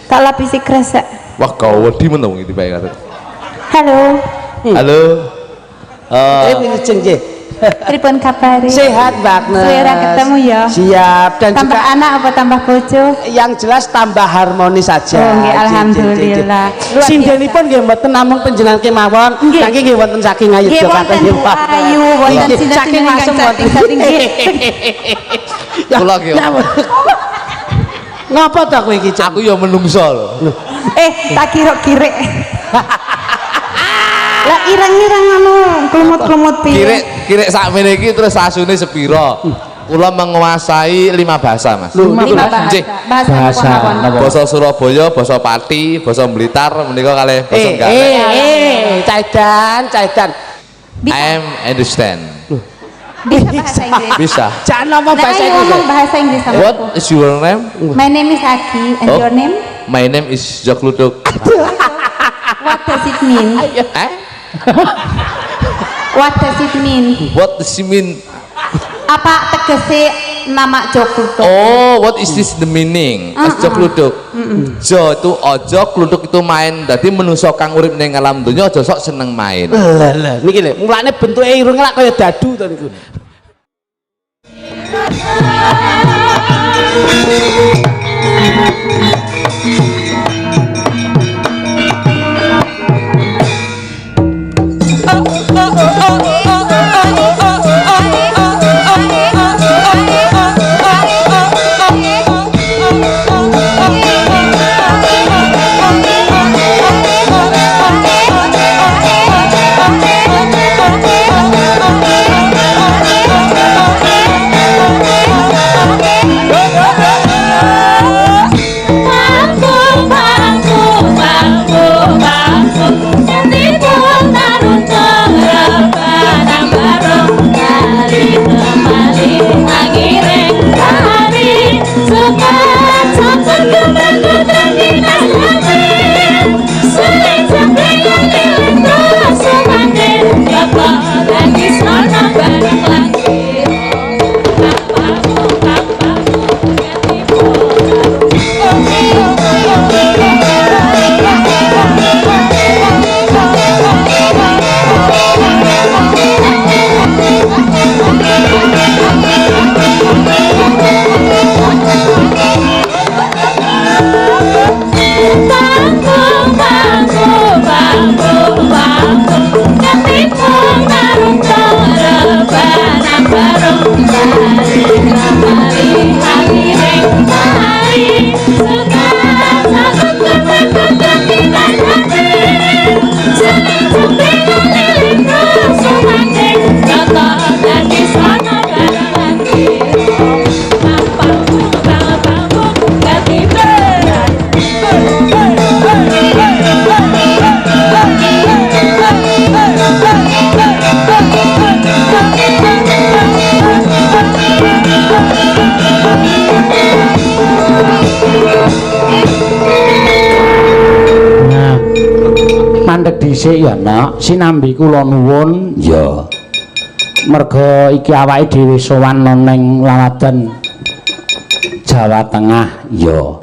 Tak lapisi kresek. Wah, kau wedi men wong iki bae karo. Halo. Halo. Wilujeng nggih. Pripun kabare? Sehat banget. Suara ketemu ya. Siap dan tambah juga anak apa tambah bojo? Yang jelas tambah harmonis saja. Oh, nggih, alhamdulillah. Sindenipun nggih mboten namung panjenengan kemawon, nanging nggih wonten saking ayu Yogyakarta nggih Pak. Ayu wonten saking masem wonten nggih. Kula ki. Ngapa ta kowe iki? Aku ya menungso lho. Tak kira-kira. Lah ireng-ireng anu klumut-klumut piye? Kirek sakmene iki terus asune sepira? Kula menguasai 5 bahasa, Mas. 5 bahasa. Nggih. Bahasa apa? Basa Surabaya, basa Pati, basa Blitar menika kalih basa Ganek. Caidan. I understand. Bisa bahasa Inggris. Bisa. Jangan ngomong bahasa Inggris. Inggris. Ngomong bahasa Inggris sama What aku. is your name? My name is Aki and your name? My name is Jok Luduk. What does it mean? What does it mean? What does it mean? Apa tegese nama Joklutuk? Oh, what is this the meaning? Jok Luduk. Jo itu ojo, kluduk itu main. Dadi menungso kang urip ning alam donya aja sok seneng main. Lah niki lho, mulane bentuke irung lak kaya dadu to niku. Dhisik ya Nak, sinambi kula nuwun ya. Merga iki awake dhewe sowan ning Lawaden Jawa Tengah ya.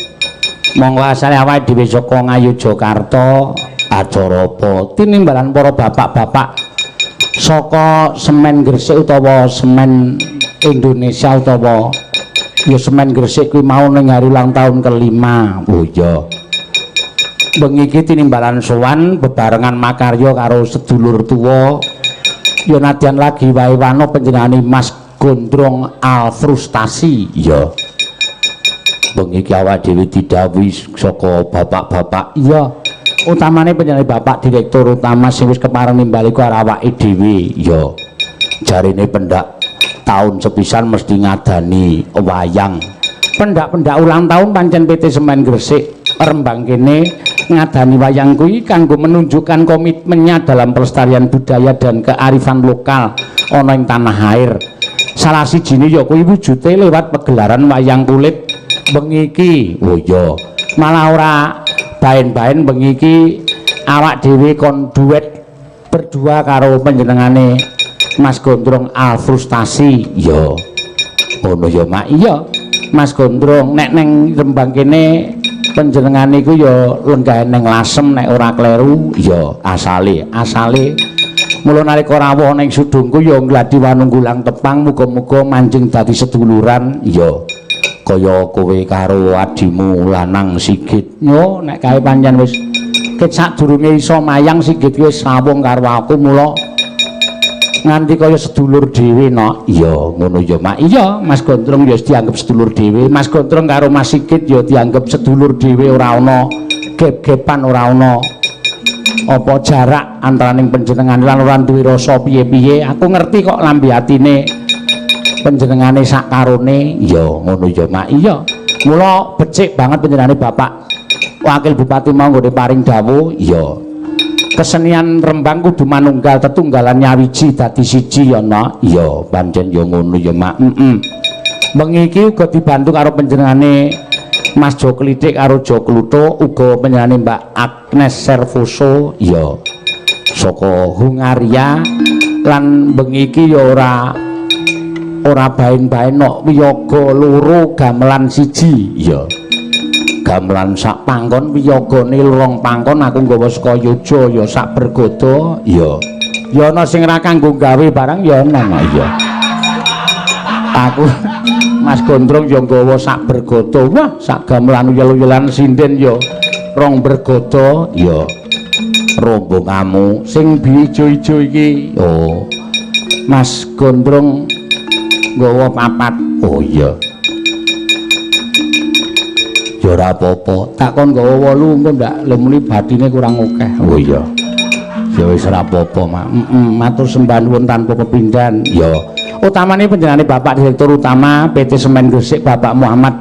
Monggo asale awake dhewe saka Ngayogyakarta acara apa? Tinimbalan para bapak-bapak saka Semen Gresik utawa Semen Indonesia utawa ya Semen Gresik kuwi mau ning hari ulang tahun ke-5. Oh ya. Bengi iki tinimbalan sowan bebarengan makarya karo sedulur tuwa ya nadyan lagi wae wano panjenengane Mas Gondrong Al Frustasi ya. Bengi iki awake dhewe didhawuhi saka bapak-bapak iya utamane panjenengane Bapak Direktur Utama sing wis kepareng nimbali ku awake dhewe ya. Jarine pendak taun sepisan mesti ngadani wayang. Pendak-pendak ulang tahun pancen PT Semen Gresik Rembang kene ngadani wayang kuwi kanggo menunjukkan komitmennya dalam pelestarian budaya dan kearifan lokal ana ing tanah air. Salah sijine ya kuwi wujude lewat pegelaran wayang kulit bengi iki. Oh ya, malah ora baen-baen bengi iki awak dhewe kon duet berdua karo panjenengane Mas Gondrong Al Frustasi ya. Ngono ya Mak. Iya. Mas Gondrong nek neng Rembang kene panjenengan niku ya lenggah neng lasem nek ora kleru ya asale mula nalika rawuh ning sudungku ya ngladi wanunggulang tepang muga-muga manjing dadi seduluran ya kaya kowe karo adimu lanang Sigit yo nek kae pancen wis ket sadurunge iso mayang Sigit wis sawung karo aku mula nganti kaya sedulur dhewe no iya ngono ya Mak iya Mas Gondrong ya dianggap sedulur dhewe Mas Gondrong karo Mas Sigit ya dianggap sedulur dhewe ora ana gep-gepan ora ana apa jarak antaraning panjenengan lan ora duwe rasa piye-piye aku ngerti kok lambe atine panjenengane sak karone ya ngono ya Mak iya mula becik banget panjenengane Bapak Wakil Bupati mau nggone paring dawuh iya kesenian Rembang kudu manunggal tetunggalan nyawiji dadi siji ya no iya pancen ya ngono ya Mak bengi iki uga dibantu karo panjenengane Mas Jo Klitik karo Jo Kluthuk uga panjenengane Mbak Agnes Servoso ya saka Hungaria lan bengi iki ya ora bain-bain no wiyaga loro gamelan siji ya gamelan sak pangkon wiyagane lorong pangkon aku nggawa saka Yojo ya sak bergodo ya ya ana sing ra kanggo gawe barang ya ana ya aku Mas Gondrong ya nggawa sak bergodo wah sak gamelan uyel-uyelan sinden ya rong bergodo ya rombonganmu sing ijo-ijo iki oh Mas Gondrong nggawa papat oh iya ya ora apa-apa takon gawa 8 engko ndak lemuni bathine kurang akeh oh iya ya wis ora apa-apa Mak matur sembah nuwun tanpa pepindhan ya utamane panjenengane Bapak Direktur Utama PT Semen Gresik Bapak Muhammad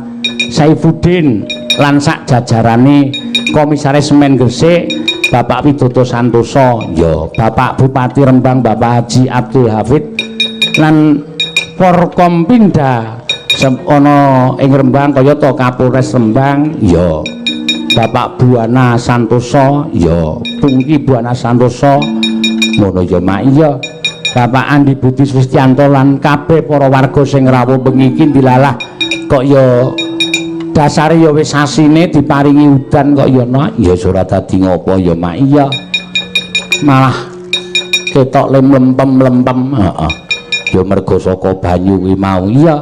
Saifuddin lan sak jajarane Komisaris Semen Gresik Bapak Widodo Santoso ya Bapak Bupati Rembang Bapak Haji Abdul Hafid lan Forkompinda ana ing Rembang kaya to Kapolres Rembang ya Bapak Buana Santoso ya Pungki Buana Santoso ngono ya Mak iya Bapak Andi Budi Swistianto lan kabeh para warga sing rawuh bengi iki dilalah kok ya dasare ya wis asine diparingi udan kok ya no ya ora dadi ngopo ya Mak iya malah ketok lempem heeh ya mergo saka banyu kuwi mau iya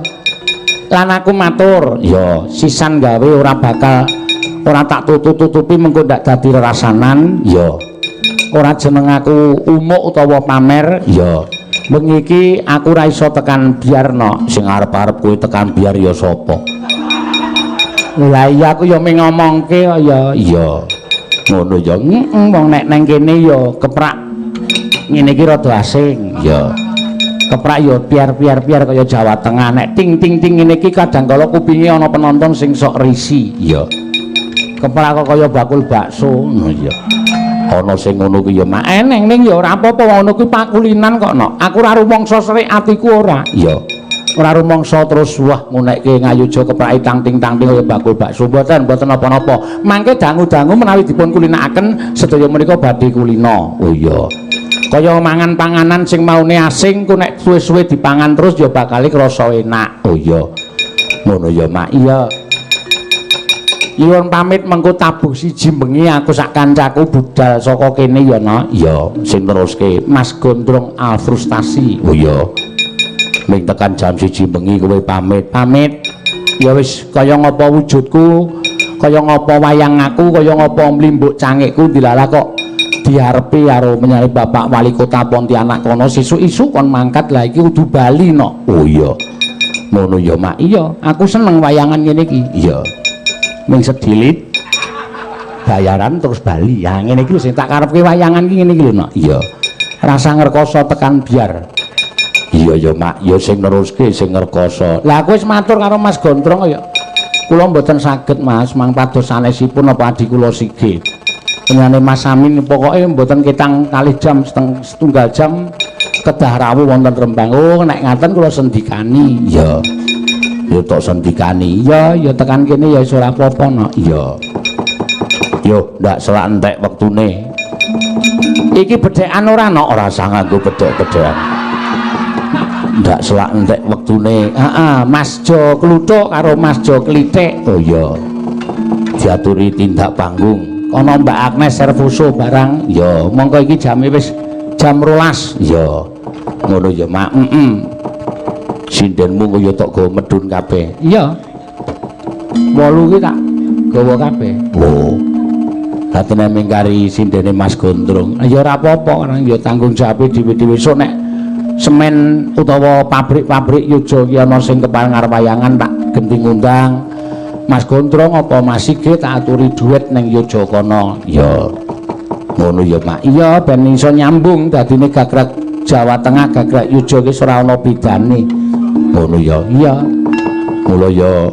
lan aku matur ya sisan gawe ora bakal ora tak tutup-tutupi mengko ndak dadi rasanan ya ora jeneng aku umuk utawa pamer ya bengi iki aku ora iso tekan biar no sing arep-arep kowe tekan biar ya sapa lah iya aku ya mung ngomongke ya iya ngono ya wong nek nang kene ya keprak ngene iki rada asing ya keprak ya piar kaya Jawa Tengah nek ting ting ting ngene iki kadang kala kupinge ana penonton sing sok risi ya keprak kok kaya bakul bakso ngono ya ana sing ngono kuwi ya mak eneng ning ya ora apa-apa ngono kuwi pakulinan kok no aku ora rumangsa srek atiku ora ya ora rumangsa terus wah ngunekke ngayuja keprak tang ting kaya bakul bakso mboten napa-napa mangke dangu-dangu menawi dipun kulinakaken sedaya menika badhe kulina oh iya kaya mangan panganan sing maune asing ku nek suwe-suwe dipangan terus ya bakal krasa enak oh iya ngono ya Mak iya nyuwun pamit mengko tabuh siji bengi aku sak kancaku budal saka kene ya no iya sing teruske Mas Gondrong al frustasi oh iya ming tekan jam 1 bengi kowe pamit ya wis kaya ngapa wujudku kaya ngapa wayang aku kaya ngapa mlimbuk cangikku dilalah kok diarepi karo menyang Bapak Wali Kota Pontianak kono sesuk-isuk kon mangkat lah iki kudu bali no oh iya ngono ya Mak iya aku seneng wayangan ngene iki iya ming sedilit bayaran terus bali ya ngene iki sing tak karepke wayangan iki ngene iki lho no iya rasa ngrekoso tekan biar iya ya Mak ya sing neruske sing ngrekoso lah aku wis matur karo Mas Gondrong ya kula mboten saged Mas mangpados sanesipun apa adi kula Sigit penyane Mas Amin pokoknya mboten ketang kalih jam setunggal jam kedah rawuh wonten Rembang oh nek ngaten kula sendikani ya tok sendikani ya tekan kene ya ora apa-apa no iya yo ndak selak entek wektune iki bedhekan ora no ora usah nganggo bedhek-bedhekan ndak selak entek wektune heeh Mas Jo Kluthuk karo Mas Jo Klitik oh iya diaturi tindak panggung ana Mbak Agnes Servuso barang ya mongko iki jame wis jam 12 ya ngono ya Mak sindenmu kaya tok go medun kabeh iya 8 ki tak gawa kabeh oh datene mingkari sindene Mas Gondrong ya ora apa-apa kan ya tanggung jawab dhewe-dhewe sok nek semen utawa pabrik-pabrik Yojo ki ana sing kepareng arep wayangan tak genti ngundang Mas Gondrong apa Mas Sigit tak aturi duit ning Yojo kono ya ngono ya Mak iya ben iso nyambung dadine gagrag Jawa Tengah gagrag Yojo ki ora ana bedane ngono ya iya mula ya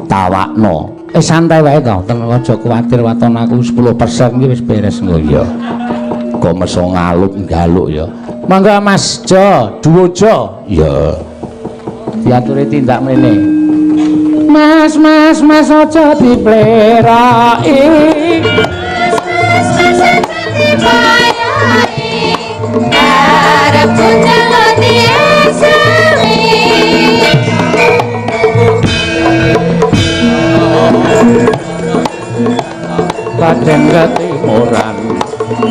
tawakno santai wae to aja kuwatir waton aku 10% iki wis beres ngono ya kok meso ngaluk-galuk ya mangga Mas Jo Duwojo ya diaturi tindak mrene Mas aja dipleraki Kadang ketimuran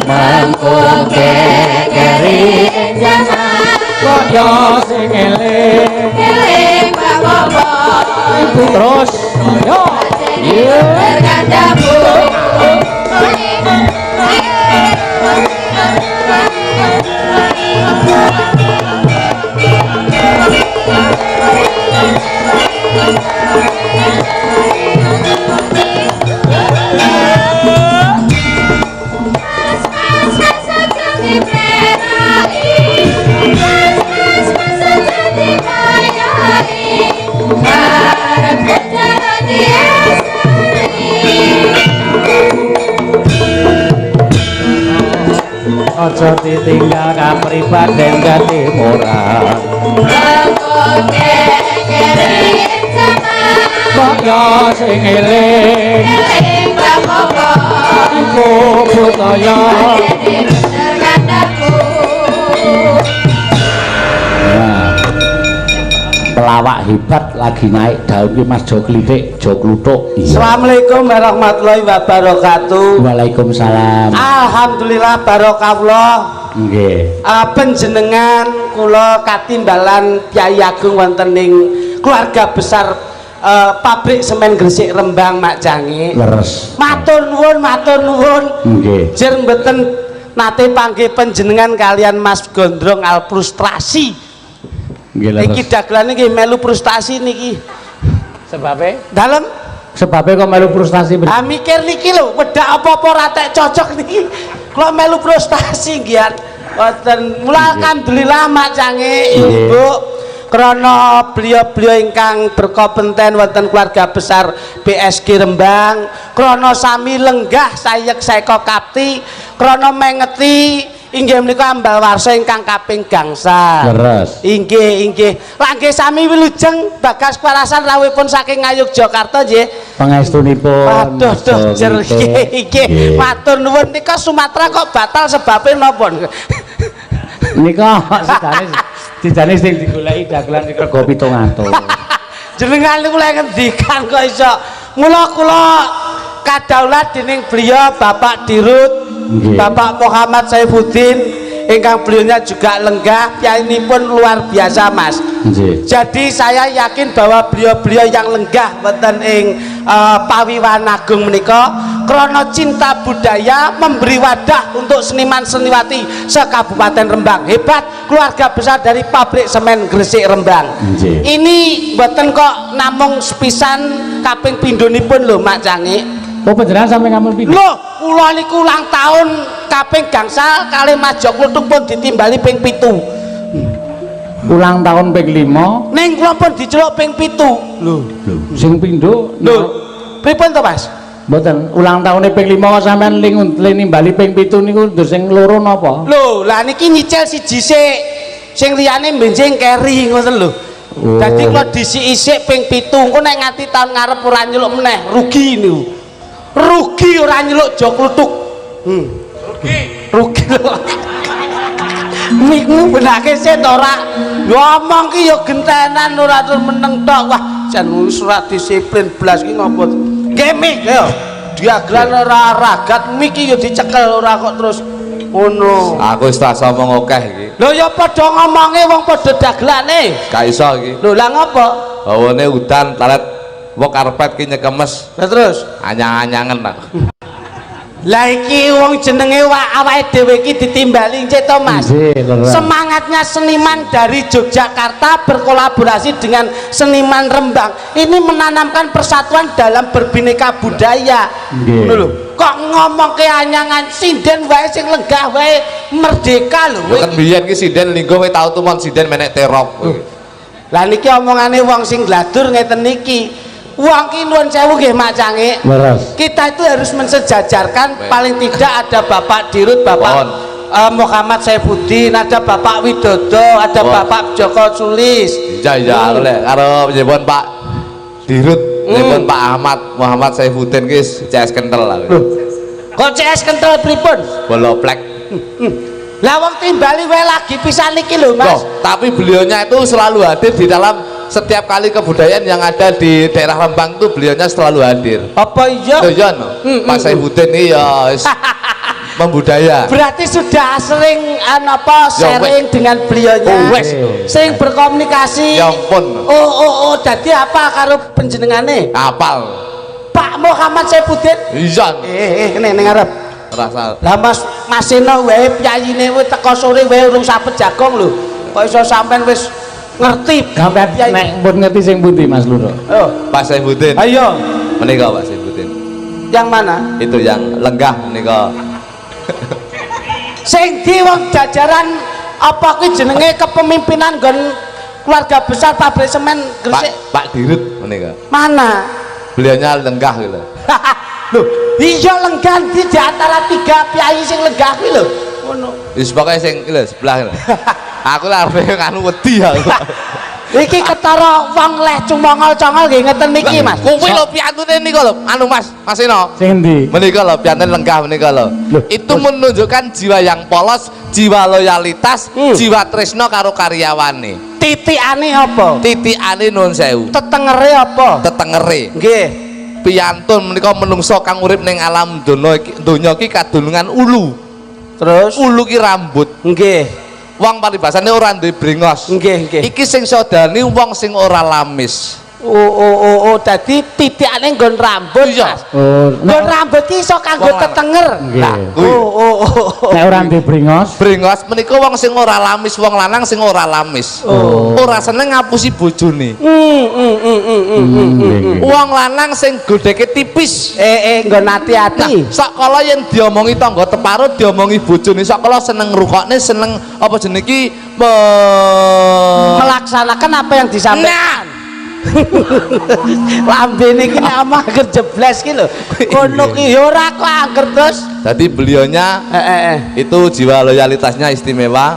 mangkung kekeri jangan kaya sing eling bapak terus yo berkandamu aja ditinggal kapribaden ketimuran kaya sing eling iku budaya pelawak hebat lagi naik daun Mas Jo Klitik Jo Kluthuk iya. Assalamualaikum warahmatullahi wabarakatuh. Waalaikumsalam. Alhamdulillah barokahullah. Nggih. Panjenengan kula katimbalan Kyai Agung wonten ing keluarga besar pabrik semen Gresik Rembang Mak Jange. Leres. Matur nuwun. Nggih. Jer mboten nate panggih panjenengan kalian Mas Gondrong al frustrasi. Niki dagelan niki melu frustasi niki. Sebabe? Dalem Sebabe kok melu frustasi? Ah mikir niki lho, wedak apa-apa ora tek cocok niki. Kula melu frustasi nggih. Wonten mula alhamdulillah Mak Cange Ibu krana beliau-beliau ingkang berkompeten wonten keluarga besar BSG Rembang, krana sami lenggah sayek saeka kapti, krana mengeti inggih menika ambal warsa ingkang kaping gangsal. Leres. Inggih. Langgih sami wilujeng bagas parasan rawuhipun saking Ngayogyakarta nggih. Pangestunipun. Waduh jer nggih. Matur nuwun nika Sumatera kok batal sebabe napa? Nika sidane sing digoleki dagelan nika rega 700. Jenengan niku lek ngendikan kok iso. Mula kula kadaulat dening beliau Bapak Dirut Bapak Muhammad Saifuddin ingkang beliaunya juga lenggah piyambakipun luar biasa Mas. Jadi saya yakin bahwa beliau-beliau yang lenggah wonten ing Pawiwan Agung menika krana cinta budaya memberi wadah untuk seniman-seniwati se-Kabupaten Rembang. Hebat keluarga besar dari pabrik semen Gresik Rembang. Ini mboten kok namung sepisan kaping pindhonipun lho Mak Cange. Oh panjenengan sampe ngampun pindho? Lho, kula niku ulang tahun kaping gangsal kalih Mas Jo Kluthuk pun ditimbali ping 7. Ulang tahun ping 5. Ning kula pun diceluk ping 7. Lho, sing pindho. Lho, pripun to Mas? Mboten, ulang tahune ping 5 sampean nimbali ping 7 niku ndur sing loro napa? Lho, lah niki nyicil siji sik. Sing liyane benjing keri ngoten lho. Dadi kula disik-isik ping 7, engko nek nganti tahun ngarep ora nyeluk meneh, rugi niku. Rugi ora nyeluk Jo Kluthuk. Rugi lho. Niku benake sik to ora ngomong ki ya gentenan ora tur meneng tok. Wah, jan surat disiplin blas ki ngopo. Nggih mik yo. Diagran ora ragat mik yo dicekel ora kok terus ngono. Aku wis tak omong akeh iki. Lho ya padha ngomonge wong padha dagelane. Gak iso iki. Lho lah ngopo? Hawane udan talet wong karpet ki nyekemes. Lah terus Anyang-anyangen aku. lah iki wong jenenge awake dhewe iki ditimbali cek to Mas. Semangatnya seniman dari Yogyakarta berkolaborasi dengan seniman Rembang ini menanamkan persatuan dalam berbineka budaya. Ngono lho. Kok ngomong ke anyangan sinden wae sing lenggah wae merdeka lho. Kan biyen ki sinden linggo kowe tau tumon sinden menek terop. Lah niki omongane wong sing gladur ngeten niki. Wong ki nuwun sewu nggih Mak Cangik. Kita itu harus mensejajarkan paling tidak ada Bapak Dirut, Bapak Muhammad Saifuddin, ada Bapak Widodo, ada Bapak Joko Sulis. Iya oleh karo nyebut Pak Dirut, nyebut Pak Ahmad Muhammad Saifuddin ki CS kentel lah. Kok CS kentel pripun? Boloplek. Lah wong timbali wae lagi pisan niki lho Mas. Tapi beliaunya itu selalu hadir di dalam setiap kali kebudayaan yang ada di daerah Rembang itu beliaunya selalu hadir. Apa iya? Iya no. Pak Saifuddin ini ya membudaya. Berarti sudah sering sharing dengan beliaunya. Sering berkomunikasi. Ya ampun. Oh, jadi apa karo penjenengane? Apal. Pak Muhammad Saifuddin. Iya. Kene ning ngarep. Rasa. Lah Masino wae piyayine wae teko sore wae urung sapet jagong lho. Kok iso sampean wis ngerti sampean nek pun ngerti sing pundi Mas Luro? Oh, Pak Saifuddin. Ayo. Menika Pak Saifuddin. Yang mana? Itu yang lenggah menika. Sing di wong jajaran apa kuwi jenenge kepemimpinan nggon keluarga besar pabrik semen Gresik. Pak Dirut menika. Mana? Beliaunya lenggah gitu. Loh, iya lenggah di antara tiga piyai sing lenggah kuwi lho. Ngono. Wis pokoke sing lho sebelah. Aku lah arepe kanu wedi aku. Iki ketara wong leh cumongol-congol nggih ngeten niki Mas. Kuwi lho piantune nika lho, anu Mas Ino. Sing endi? Menika lho piantun lenggah menika lho. Itu menunjukkan jiwa yang polos, jiwa loyalitas, jiwa tresno karo karyawane. Titikane apa? Titikane nuwun sewu. Tetengere apa? Tetengere. Nggih. Piantun menika menungso kang urip ning alam donya iki kadunungan ulu. Terus ulu ki rambut. Nggih. Wong paribasane ora duwe brengos. Nggih, nggih. Iki sing sodani wong sing ora lamis. Oh, dadi titikane nggon rambut. Iya. Nggon rambut ki iso kanggo tetenger. Nah, nek ora duwe brengos. Brengos menika wong sing ora lamis, wong lanang sing ora lamis. Ora seneng ngapusi bojone. Wong lanang sing godheke tipis. Nggon ati-ati. Sakala yen diomongi tangga teparut diomongi bojone, sakala seneng ngrungokne, seneng apa jenenge iki melaksanakan apa yang disampaikan. Lambene iki nek omah anger jebles ki lho. Kono ki ya ora kok anger terus. Jadi beliaunya itu jiwa loyalitasnya istimewa.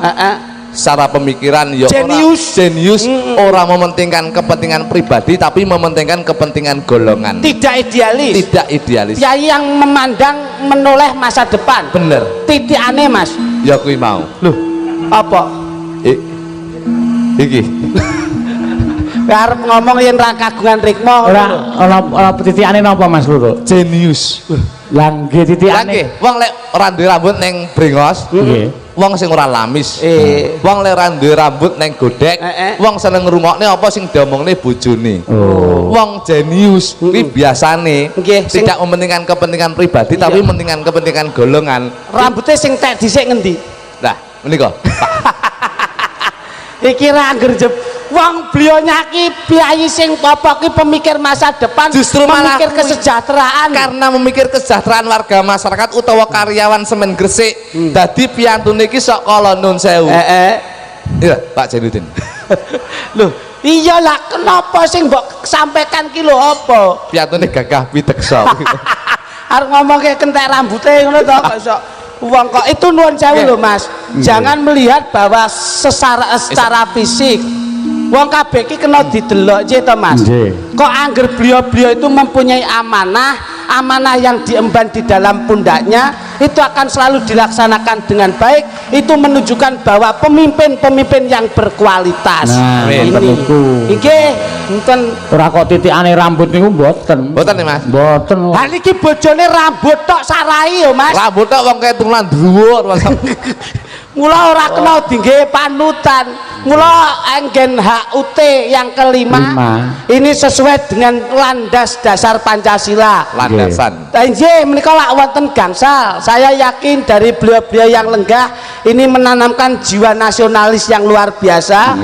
Secara pemikiran ya jenius ora mementingkan kepentingan pribadi tapi mementingkan kepentingan golongan. Tidak idealis. Kiai yang memandang menoleh masa depan. Bener. Titikane Mas. Ya kuwi mau. Loh, apa? Iki. Arep ngomong yen ra kagungan rikma ora titikane napa Mas Luro? Jenius. Lah nggih titikane. Wong lek ora duwe rambut ning brengos, wong sing ora lamis. Wong lek ora duwe rambut ning godhek, wong seneng ngrungokne apa sing diomongne bojone. Wong jenius kuwi biasane tidak mementingkan kepentingan pribadi tapi mementingkan kepentingan golongan. Rambutnya sing tek dhisik ngendi? Lah, menika. Iki ra angger wong beliaunya ki piyai sing apa ki pemikir masa depan, justru memikir kesejahteraan. Karena memikir kesejahteraan warga masyarakat utawa karyawan semen Gresik. Dadi piantune iki sok kala nun sewu. Iya, Pak Jainuddin. Loh, iyalah kenapa sing mbok sampaikan ki lho apa? Piantune gagah piteksa. Arep ngomong ke kentek rambutnya ngono to kok iso. Wong kok itu nuwun sewu lho Mas. Jangan melihat bahwa secara fisik. Wong kabeh iki kena didelok je to Mas. Kok angger beliau-beliau itu mempunyai amanah, amanah yang diemban di dalam pundaknya itu akan selalu dilaksanakan dengan baik. Itu menunjukkan bahwa pemimpin-pemimpin yang berkualitas. Nah, ini nggih mboten ora kok titikane rambut niku mboten. Mboten nih Mas. Mboten. Lah niki bojone rambut tok sarai yo Mas. Rambut tok wong keturunan dhuwur Mas. Mula ora kena dingge panutan. Mula enggen HUT yang kelima ini sesuai dengan landas dasar Pancasila. Landasan. Nggih menika lak wonten gangsal. Saya yakin dari beliau-beliau yang lenggah ini menanamkan jiwa nasionalis yang luar biasa.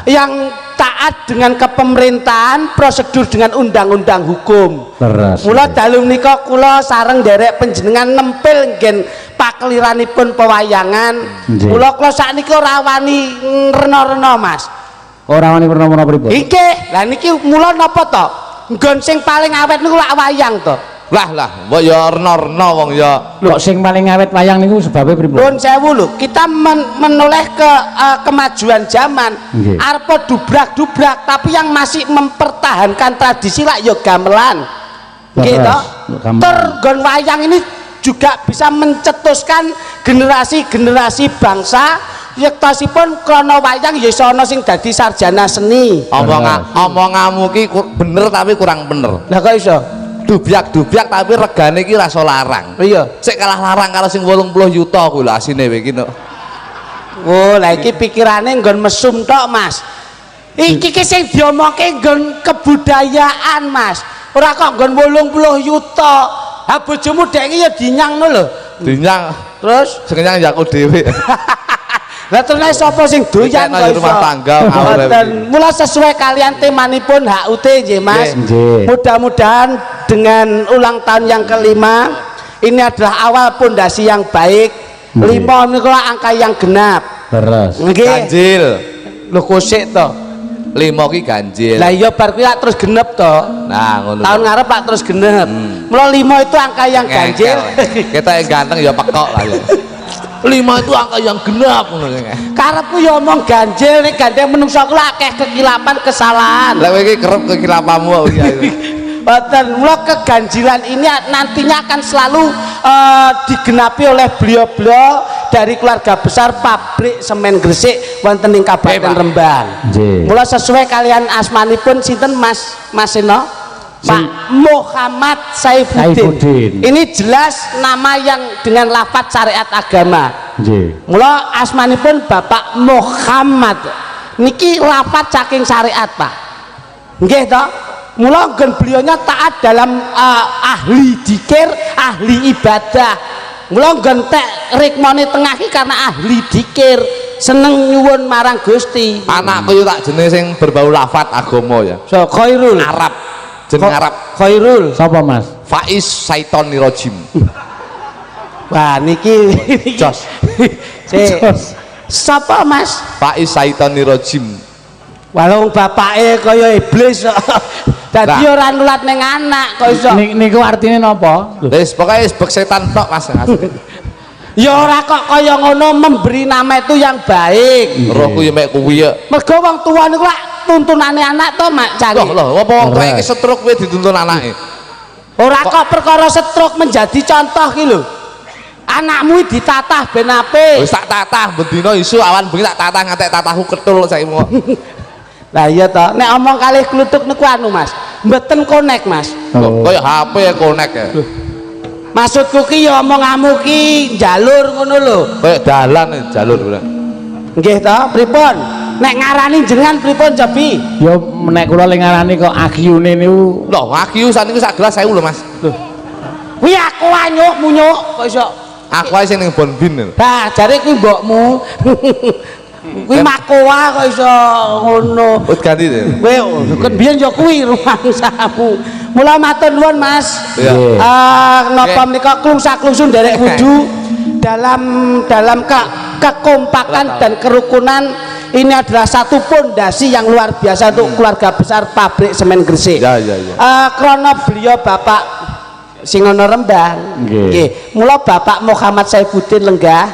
Yang taat dengan kepemerintahan, prosedur dengan undang-undang hukum. Mula dalu menika kula sareng derek panjenengan nempel nggen pakeliranipun pewayangan. Mula kula sakniki ora wani rena-rena Mas. Ora wani rena-rena pripun? Nggih, lah niki mula napa to? Nggon sing paling awet niku lak wayang to. Lah, mbok ya rena-rena wong ya. Kok sing paling awet wayang niku sebabe pripun? Nuwun sewu lho, kita menoleh ke kemajuan zaman. Arep dubrak-dubrak, tapi yang masih mempertahankan tradisi lak ya gamelan. Nggih to? Tergon wayang ini juga bisa mencetuskan generasi-generasi bangsa. Yektosipun krana wayang ya iso ana sing dadi sarjana seni. Omonganmu ki bener tapi kurang bener. Lah kok iso? Dubyak-dubyak tapi regane iki rasa larang. Iya. Sik kalah larang karo sing 80 juta kuwi lho asine iki no. Oh, lah iki pikirane nggon mesum tok, Mas. Iki ki sing diomongke nggon kebudayaan, Mas. Ora kok nggon 80 juta. Ha bojomu dek iki ya dinyangno lho. Dinyang. Terus sing nyang yaku dhewe. Lah terus sapa sing doyan kok rumah tangga mboten. Mula sesuai kalian temanipun HUT nggih Mas. Mudah-mudahan dengan ulang tahun yang kelima ini adalah awal pondasi yang baik. 5 niku angka yang genap. Terus. Ganjil. Lho kosik to. 5 ki ganjil. Lah iya bar kuwi terus genep to. Nah, ngono. Tahun ngarep Pak terus genep. Mula 5 itu angka yang ganjil. Kita yang ganteng ya pekok lah ya. 5 itu angka yang genap ngono kene. Karepku ya omong ganjil nek gandeng menungso ku akeh kekilapan kesalahan. Lah kowe iki kerep kekilapanmu kok iki. Boten, mula keganjilan ini nantinya akan selalu digenapi oleh beliau-beliau dari keluarga besar pabrik semen Gresik wonten ing Kabupaten Rembang. Mula sesuai kalian asmanipun sinten Mas Seno? Pak Muhammad Saifuddin. Ini jelas nama yang dengan lafaz syariat agama. Mula asmanipun Bapak Muhammad. Niki lafaz saking syariat, Pak. Nggih to? Mula nggon beliaunya taat dalam ahli dzikir, ahli ibadah. Mula nggon tek rikmane tengah iki karena ahli dzikir, seneng nyuwun marang Gusti. Anakku yo tak jenenge sing berbau lafaz agama ya. So Khairul Arab. Jeneng Arab Khairul. Sapa Mas? Faiz Saitonir Rajim. Wah niki Jos. Sapa Mas? Faiz Saitonir Rajim. Walau bapake kaya iblis kok. Dadi ora nulat ning anak kok iso. Niku artine napa? Wis pokoke sebek setan tok Mas. Ya ora kok kaya ngono, memberi nama itu yang baik. Rohku ya mek kuwi ya. Mergo wong tuwa niku lak tuntunane anak to Mak Cari. Loh, apa wong tuwa iki stroke kuwi dituntun anake. Ora kok perkara stroke menjadi contoh ki lho. Anakmu ditatah ben apik. Wis tak tatah bendina isu awan bengi tak tatah ngantek tatahku ketul saiki kok. Lah iya to, nek omong kalih kluthuk niku anu Mas, mboten konek Mas. Kaya HP ya konek ya. Maksudku ki ya omonganmu ki jalur ngono lho. Kayak dalan jalur kula. Nggih to, pripun? Nek ngarani jenengan pripun Jabi? Ya nek kula ling ngarani kok agiune niku. Lho, aki saniki sak gelas 1000 lho Mas. Lho. Kuwi aku anyuk munyuk kok iso. Aku ae sing ning Bonbin. Lah, jare kuwi mbokmu. Kuwi makoa kok iso ngono. Wis ganti to. Kowe kan biyen ya kuwi rumangsamu. Mula matur nuwun Mas. Iya. Napa menika klungsa-klungsun derek wudu dalam kekompakan dan kerukunan ini adalah satu pondasi yang luar biasa untuk keluarga besar pabrik semen Gresik. Ya. Krana beliau Bapak sing ana Rembang. Nggih. Mula Bapak Muhammad Saifuddin lenggah.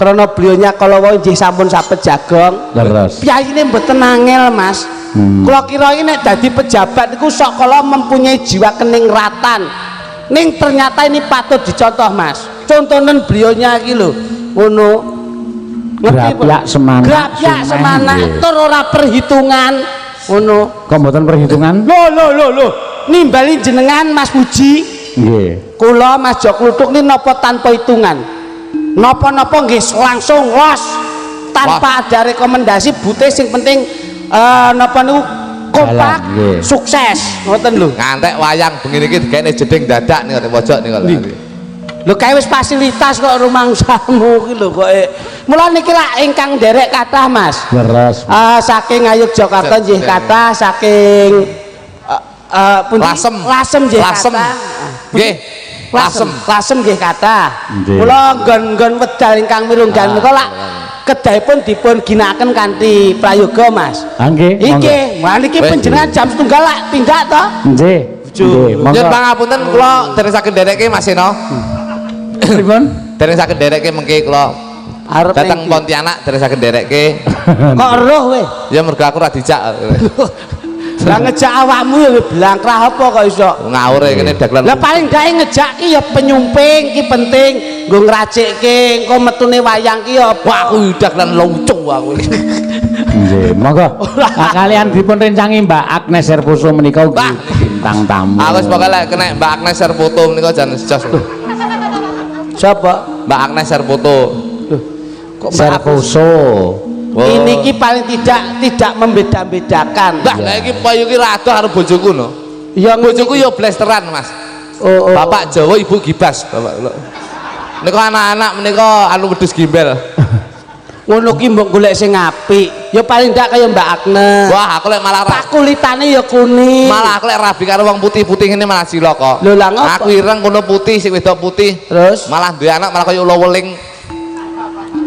Karena beliaunya kalau wong nggih sampun sapet jagong. Terus. Piyayine mboten angel, Mas. Kula kira iki nek dadi pejabat niku sok kala mempunyai jiwa keningratan. ning ternyata ini patut dicontoh Mas. Contohnen beliaunya iki lho ngono Grapyak semana grapyak semana tur ora perhitungan ngono kok mboten perhitungan lho nimbali jenengan Mas Puji nggih kula Mas Jok Kluthuk ini napa tanpa hitungan napa-napa nggih langsung los tanpa ada rekomendasi bute sing penting napa niku kompak sukses ngoten lho ngantek wayang bengi iki digene jeding dadak ning pojok niku lho kae wis fasilitas kok rumangsamu iki lho kok mula niki lak ingkang nderek kathah Mas leres saking Ngayogyakarta nggih kathah saking Lasem nggih kathah nggih Lasem nggih kathah kula nggon-nggon wedal ingkang mirunggan menika lak kedahipun dipun ginakaken kanthi prayoga Mas nggih nggih niki panjenengan jam setunggal lak tindak to nggih Nggih pangapunten kula dereng saged nderekke Mas Eno pripun dereng saged nderekke mengki kula arep dateng Pontianak dereng saged nderekke kok eruh we ya mergo aku ora dijak lah ngejak awakmu ya blangkrah apa kok iso ngawur kene daglan lah paling dae ngejak ki ya penyumping ki penting nggo ngracikke engko metune wayang ki ya wah aku daglan lucu aku nggih monggo kalian dipun rencangi Mbak Agnes Herposo menika ugi bintang tamu aku wis pokoke lek kena Mbak Agnes Herfoto menika jan jos sapa Mbak Agnes Herfoto kok Herposo ini ki paling tidak membeda-bedakan lah lha iki payu ki rada karo bojoku no ya bojoku ya blasteran Mas oh. bapak Jawa ibu gibas bapak kula niku anak-anak menika anu wedhus gimbel ngono ki mbok golek sing apik ya paling ndak kaya Mbak Agnes wah aku lek malah tak kulitane ya kuning malah aku lek rabi karo wong putih-putih ngene malah cilaka lho lah ngopo aku ireng kono putih sing wedok putih terus malah duwe anak malah kaya ula weling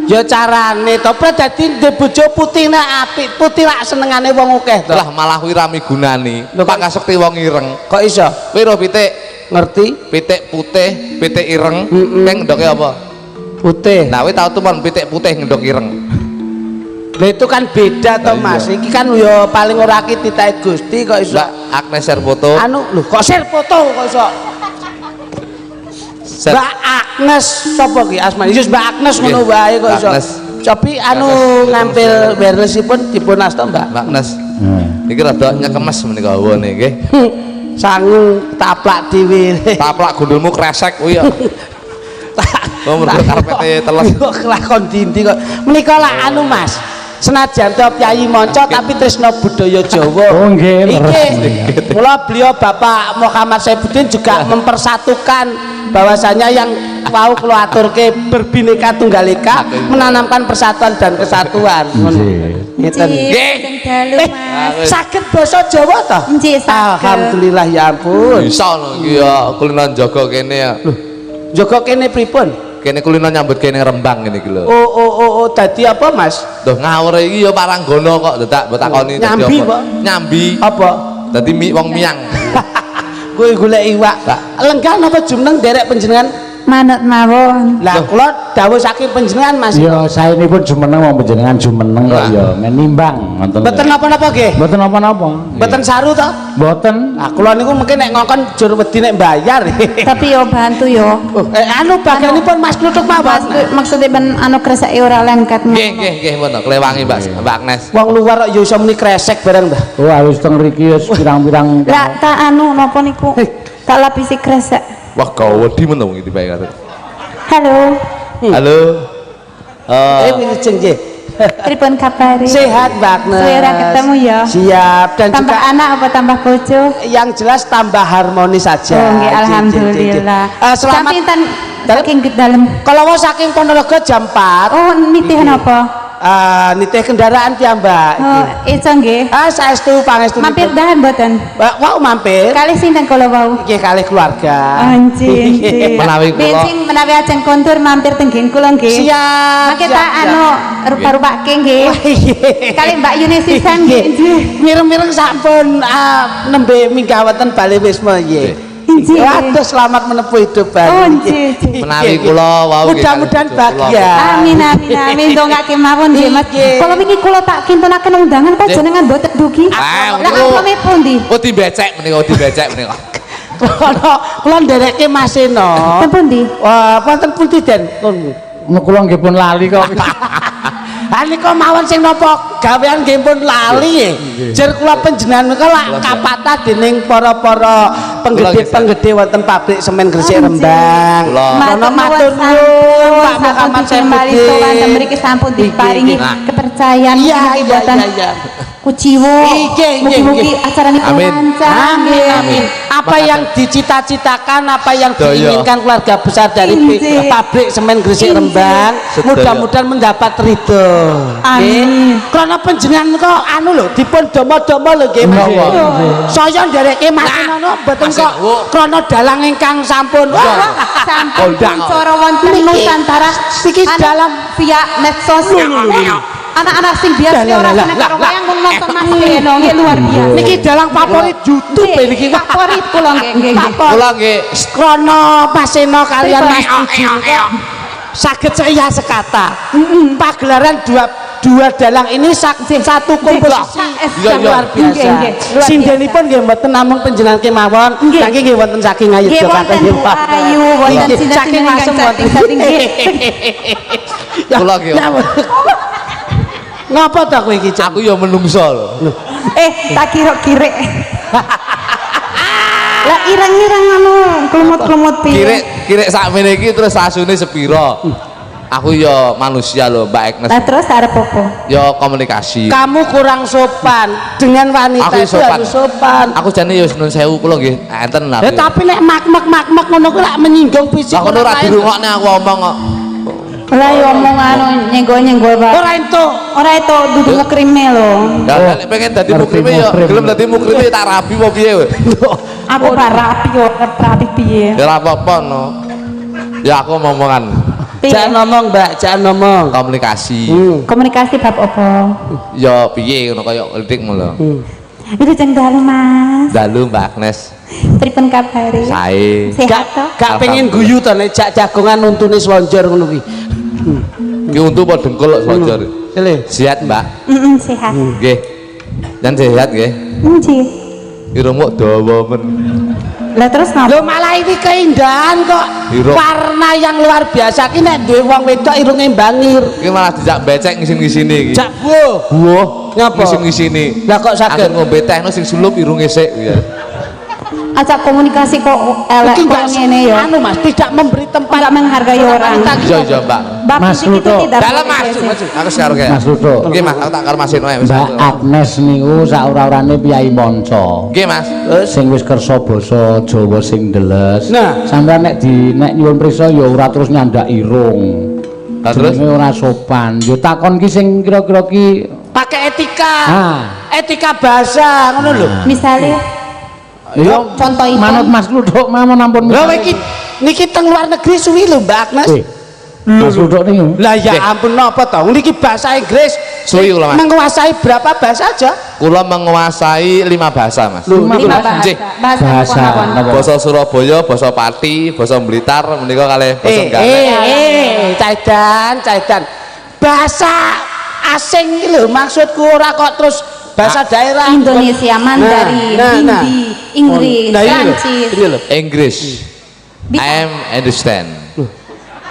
ya carane to dadi ndek bojo putih nek apik putih lak senengane wong akeh to lah malah kuwi ra migunani pak kasukti wong ireng kok iso kowe ro pitik ngerti pitik putih pitik ireng ping ngendoke apa putih nah kowe tau tumen pitik putih ngendok ireng lha itu kan beda to Mas iki kan ya paling ora ki titake Gusti kok iso Agnes Herfoto anu lho kok Herfoto kok iso Mbak Agnes sapa ki asmane Yesus Mbak Agnes ngono wae kok iso tapi anu ngampil beresipun dipun asta Mbak Agnes iki rada nyekemes menika wone nggih sangu taplak dhewe taplak gundulmu kresek kuwi ya oh mergo karpete teles kok kelakon dindi kok menika lak anu Mas senajan to pyayi manca tapi tresna budaya Jawa oh nggih mula beliau Bapak Muhammad Saifuddin juga mempersatukan bahwasanya yang mau kula aturke berbineka tunggal ika menanamkan persatuan dan kesatuan ngeten nggih dalu Mas saged basa Jawa to nggih saged alhamdulillah ya ampun bisa lho iki ya kulino jaga kene ya jaga kene pripun kene kulino nyambut kene Rembang ngene iki lho oh dadi apa Mas Duh ngawur iki ya paranggono kok tak mbok takoni nyambi apa nyambi apa dadi wong miang kowe golek iwak lenggah napa jumeneng derek panjenengan manut mawon lah kula dawuh saking panjenengan Mas ya saenipun jumeneng wong panjenengan jumeneng kok ya menimbang ngoten mboten napa-napa nggih mboten napa-napa mboten saru to mboten nah kula niku mungkin nek ngongkon jur wedi nek bayar tapi yo bantu yo anu bagianipun Mas Kluthuk mawon maksudnya ben anu kreseke ora lengket nggih ngono klewangi Mbak Agnes wong luar kok yo iso muni kresek bareng Mbah oh wis teng mriki wis pirang-pirang lah tak anu napa niku tak lapisi kresek wah gawedi men wong iki bae karo halo halo wilujeng nggih pripun kabare sehat Mbak Agnes ora ketemu ya siap dan tambah juga anak apa tambah bojo yang jelas tambah harmonis saja oh nggih alhamdulillah selamat saking dalem kalau mau saking Ponorogo jam 4 oh nitih napa nitih kendaraan piyambak oh iso nggih saestu pangestu mampir dahan mboten wau mampir kalih sinten kula wau nggih kalih keluarga anjing menawi kula bensin menawi ajeng kontur mampir teng nggen kula nggih siap mangke tak anu rupa-rupake nggih kalih Mbak Yuni sisan nggih mireng-mireng sampun nembe minggawaten Bali Wisma nggih waduh selamat menempuh hidup baru menawi kula wau mudah-mudahan bahagia amin ndongake mawon nggih Mas kula wingi kula tak kintunaken undangan kok jenengan mboten dugi lah kula pundi oh dibecek menika Kula ndereke Mas Eno. Ten pundi? Wah, wonten pundi Den? Kula nggih pun lali kok. Nika mawon sing napa gawean nggih pun lali. Jer kula panjenengan menika lak kapatah dening para-para penggede-penggede wonten pabrik semen Gresik Rembang. Kula matur nuwun Pak Muhammad Saifuddin. Mriki sampun diparingi kepercayaan buatan kuciwo. Mugi-mugi acaranipun lancar. Amin. Apa yang dicita-citakan, apa yang diinginkan keluarga besar dari pabrik semen Gresik Rembang, mudah-mudahan mendapat ridho. Amin. Karena panjenengan kok anu lho dipun domo-domo lho nggih Mas. Saya ndereke Mas Eno mboten kok krana dalang ingkang sampun. Sampun cara wonten Nusantara iki dalam via medsos. Anak-anak sing biasa ora seneng karo wayang mung nonton Mas Eno nggih luar biasa. Niki dalang favorit YouTube niki favorit kula nggih. Kula nggih krana Mas Eno kalian Mas Puji saged ceria sekata. Pagelaran dua dalang ini satu komposisi luar biasa. Sindenipun nggih mboten namung panjenengan kemawon, saking nggih wonten saking Ngayogyakarta nggih Pak. Ayu wonten saking masem wonten kula nggih. Ngapa ta kowe iki? Aku ya menungso lho. Tak kira-kira. Lah ireng-ireng anu klumut-klumut piye? Kirek sakmene iki terus asune sepira? Aku ya manusia lho Mbak Agnes. Lah terus arep apa? Ya komunikasi. Kamu kurang sopan dengan wanita itu harus sopan. Aku jane ya nuwun sewu kula nggih enten lha. Tapi nek mak-mak ngono ku lak menyinggung fisik. Lah ngono ora dirungokne aku omong kok. Lah yo omong anu nyenggol-nyenggol Pak. Ora itu dudu ngekrime lho. Lah nek pengen dadi mukrime ya gelem dadi mukrime tak rabi apa piye kowe? Aku ora rapi yo rapi piye. Ya ora apa-apa no. Ya aku ngomongan. Jangan ngomong Mbak, jangan ngomong. Komunikasi. Komunikasi bab apa? Ya piye ngono kaya ngelik ngono. Itu jeng dalu Mas. Dalu Mbak Agnes. Pripun kabare? Sae. Sehat to? Gak pengen guyu to nek jak jagongan nuntune slonjor ngono kuwi. Ki untu apa dengkul kok slonjor. Sehat Mbak? Sehat. Nggih. Dan sehat nggih. Nggih. Irungmu dawa men. Lah terus ngapa? Lho malah ini keindahan kok. Irung. Warna yang luar biasa ki nek duwe wong wedok irunge bangir. Iki malah dijak becek ngisin-ngisini iki. Jak buh. Buah Ngapa? ngisin-ngisini. Lah kok saged ngombe tehno sing sulup irunge sik ya. Ajak komunikasi kok elek Iki kok ngene ya. anu Mas, tidak memberi tempat Enggak menghargai orang. Iya Mbak. Mas Luto. Tidak. Aku sekarang kayak. Mas Luto. Nggih Mas, aku tak karo Mas Eno ya. Mbak Agnes niku sak ora-orane piyai manca. Nggih Mas. Sing wis kersa basa Jawa sing ndeles. Nah. Sampeyan nek nyuwun prisa ya ora terus nyandak irung. Lah terus Jenenge ora sopan. Yo takon ki sing kira-kira ki pakai etika. Etika bahasa ngono lho. Misalnya yo contohipun manut Mas Luto mawon ampun. Lho niki teng luar negeri suwi lho Mbak Agnes. Mas Luto niku. Lah ya ampun napa to? Niki bahasa Inggris suwi kula Mas. Menguasai berapa bahasa aja? Kula menguasai 5 bahasa Mas. 5 Nggih. bahasa apa? Basa Surabaya, basa Pati, basa Blitar menika kalih basa Galet. Caidan. Bahasa asing iki lho maksudku ora kok terus bahasa daerah Indonesia, Mandarin, Hindi, Inggris, Prancis. English. I am understand.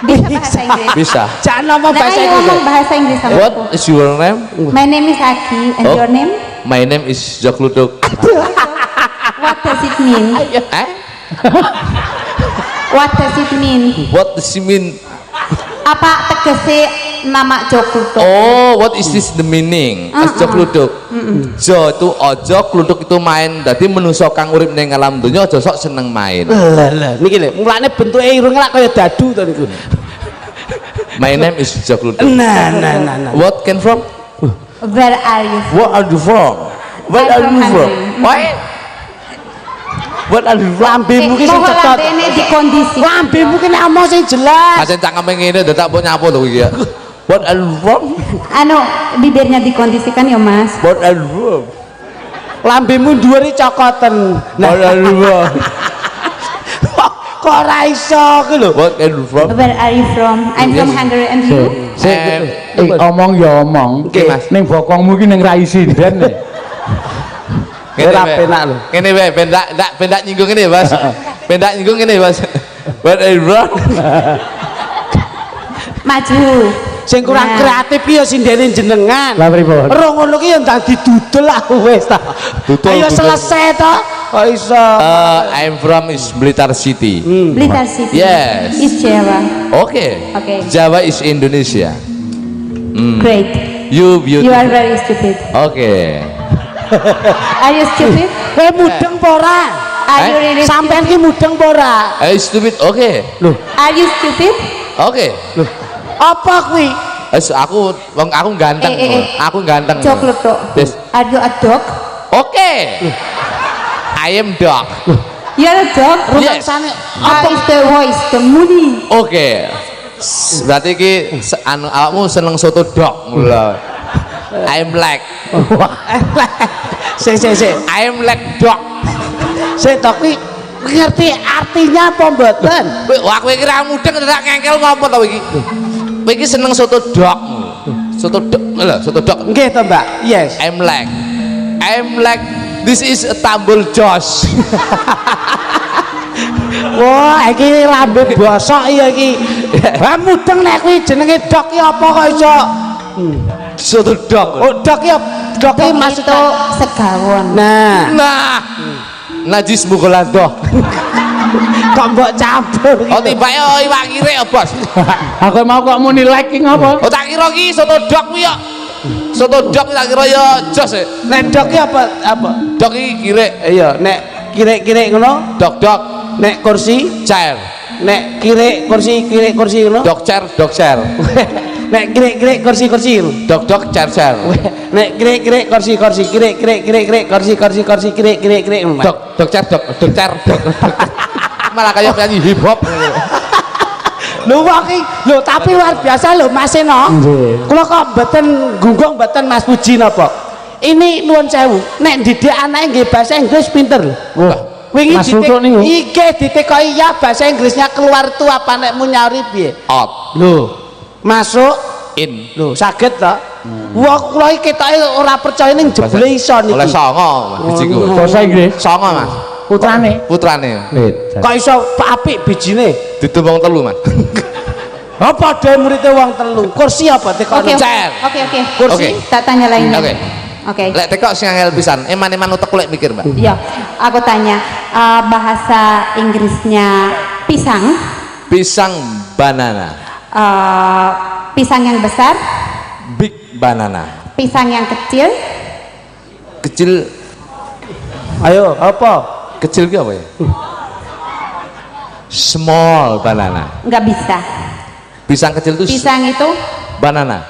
Bisa bahasa Inggris. Bisa. Jangan ngomong Nah, bahasa ayo Inggris. ngomong bahasa Inggris sama What aku. is your name? My name is Aki, and your name? My name is Jok Luduk. What does it mean? What does it mean? What does it mean? Apa tegese nama Joklutuk? Oh, what is this the meaning? Jok Luduk. Jo itu ojo, kluduk itu main. Dadi menungso kang urip ning alam donya aja sok seneng main. Lah niki lho, mulane bentuke irung lak kaya dadu to niku. My name is Jok Luduk. Nah. What came from? Where are you? What are you from? What are you from? What are you from? Lambemu ki sing cetot. Ini di kondisi. Lambemu ki nek omong sing jelas. Acen cangkeme ngene dadak pun nyapu lho iki ya. What are you from? Anu bibirnya dikondisikan ya Mas. What are you from? Lambemu dhuwure cokoten. What are you from? Kok ora iso ku lho. What are you from? Where are you from? I'm from Hungary and you? Omong ya omong. Nggih, Mas. Ning bokongmu ki ning ra isinden. Ora penak lho. Ngene wae pendak nyinggung ngene, Bos. Pendak nyinggung ngene, Bos. What is wrong? Maju. Sing kurang Nah. kreatif ki ya sindene jenengan. Lah pripun? Ora ngono ki ya dadi dudel aku wis ta. Dudel, Ayo dudel. selesai to. Kok iso? I'm from is Blitar City. Blitar City. Yes. East Jawa. Okay. Okay. Jawa is Indonesia. Great. You You beautiful. are very stupid. Okay. Are you stupid? Kowe mudeng apa ora? Are you really Sampean ki mudeng apa ora? Stupid. Okay. Are you stupid? Okay. Apa kuwi? Aku ganteng. Aku ganteng. Coklat tok. Yes. Are you a dog? Okay. I am dog. You are a dog? Yes. Rumangsane How is the voice? The moody? Oke. Berarti ki anu awakmu seneng soto dog mula. I'm like Sik. I'm like dog. Sik to kuwi ngerti artinya apa mboten? Wah kowe iki ra mudeng ora ngengkel ngopo to iki? Kowe iki seneng soto dog. Soto dog lho, soto dog. Nggih to, Mbak. Yes. I'm like this is a tambul jos. Wah, iki lambe bosok ya iki. Wah, mudeng nek kuwi jenenge dok ki apa kok iso? Soto dog. Oh, dok ki dok ki Itu maksudnya. segawon. Nah, Najis mukolado. kok mbok campur Oh gitu. tibake iwak kire ya, Bos. Aku mau kok muni like ki ngopo? Oh tak kira ki soto dog kuwi ya. Soto dog tak kira ya jos e. Nek dok ki apa? Dog iki kire. Iya, nek kire-kire ngono, Dog nek kursi, chair. nek kire kursi ngono. Dog chair. Nek kire kursi ngono. Dog chair. Nek kire kursi kire kursi kire ngono. Dog chair. Malah kayak penyanyi hip hop. Lho wae lho tapi luar biasa lho Mas Eno. Nggih. Kula kok mboten gunggung mboten Mas Puji napa. Ini nuwun sewu, nek didik anake nggih bahasa Inggris pinter lho. Wah, Wingi Mas Rutuk niku. iki ditekoki ya bahasa Inggrisnya keluar tuh apa nek mu nyauri piye? Out. Lho, masuk In. lho saged to. Wah kula iki ketoke ora percaya ning jebule iso niki. Oleh songo Mas bijiku. Bahasa Inggris Songo Mas. putrane. Putrane. Wit. Kok iso apik bijine? Ditumbang telu Mas. Apa dhewe muridé wong telu? Kursi apa tekoki? Oke, Chair. oke. Oke. Tak tanya lainnya. Oke. Oke. Lek tekok sing angel pisan. Eman-eman utek lek mikir, Mbak. Ya, aku tanya bahasa Inggrisnya pisang, Pisang banana. pisang yang besar, Big banana. pisang yang kecil, Kecil Ayo, apa? kecil ki apa ya? Small banana. nggak bisa. Pisang kecil itu Pisang itu banana.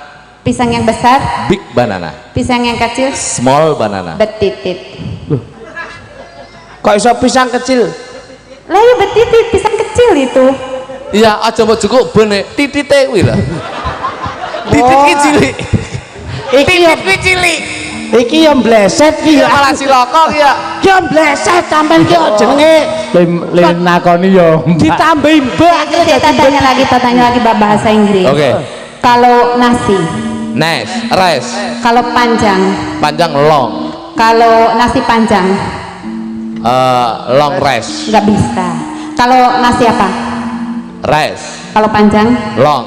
pisang yang besar, Big banana. pisang yang kecil, Small banana. betitit. Kok iso pisang kecil? Lah ya betitit, pisang kecil itu. Iya, aja mau cukup bene titite kuwi lho. Titit ki cilik. Iki ya Titit ki cilik. iki ya mbleset ki ya. Malah siloko ki ya. Ki ya mbleset sampean ki ya jenenge Lim nakoni yo. ditambahi mbak Tak tanya lagi bahasa Inggris. Oke. Kalau nasi, Nice. Rice. kalau panjang, Panjang long. kalau nasi panjang Long rice. nggak bisa. Kalau nasi apa? Rice. Kalau panjang, Long.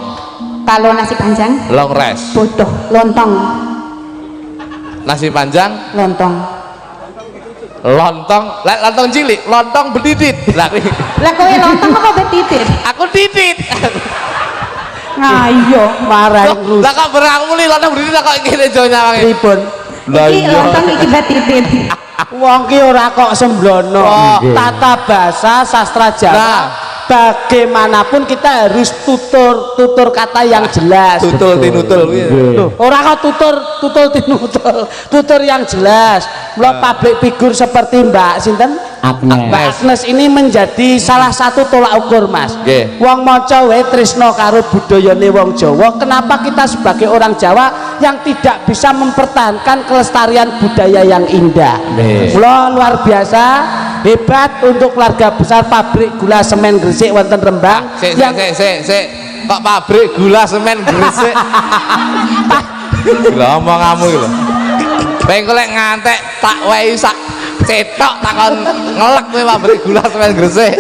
kalau nasi panjang, Long rice. bodoh, lontong, Nasi panjang, lontong. lontong, lek lontong cilik, lontong betitit. Lah kuwi. Lah kowe lontong apa betitit? Aku titit. Nah iya. marah Lah kok berang muli lontong betitit lah kok ngene jo nyawange. pripun. Lah Iki iya. lontong iki betitit. Wong ki ora kok sembrono. Nggih. Tata bahasa sastra Jawa. Nah. Bagaimanapun kita harus tutur kata yang jelas. Tutul tinutul kuwi. Loh, ora kok tutul tinutul. Tutur yang jelas. Mula public figure seperti Mbak sinten? Agnes. Mbak Agnes ini menjadi salah satu tolak ukur, Mas. Nggih. Wong maca wae tresno karo budayane wong Jawa. Kenapa kita sebagai orang Jawa yang tidak bisa mempertahankan kelestarian budaya yang indah? Nggih. Mula luar biasa, hebat untuk keluarga besar pabrik gula semen Gresik wonten Rembang Sik yang kok pabrik gula semen Gresik. Lah omonganmu iki lho. Pengen lek ngantek tak wehi sak cetok takon ngelek kowe pabrik gula semen Gresik.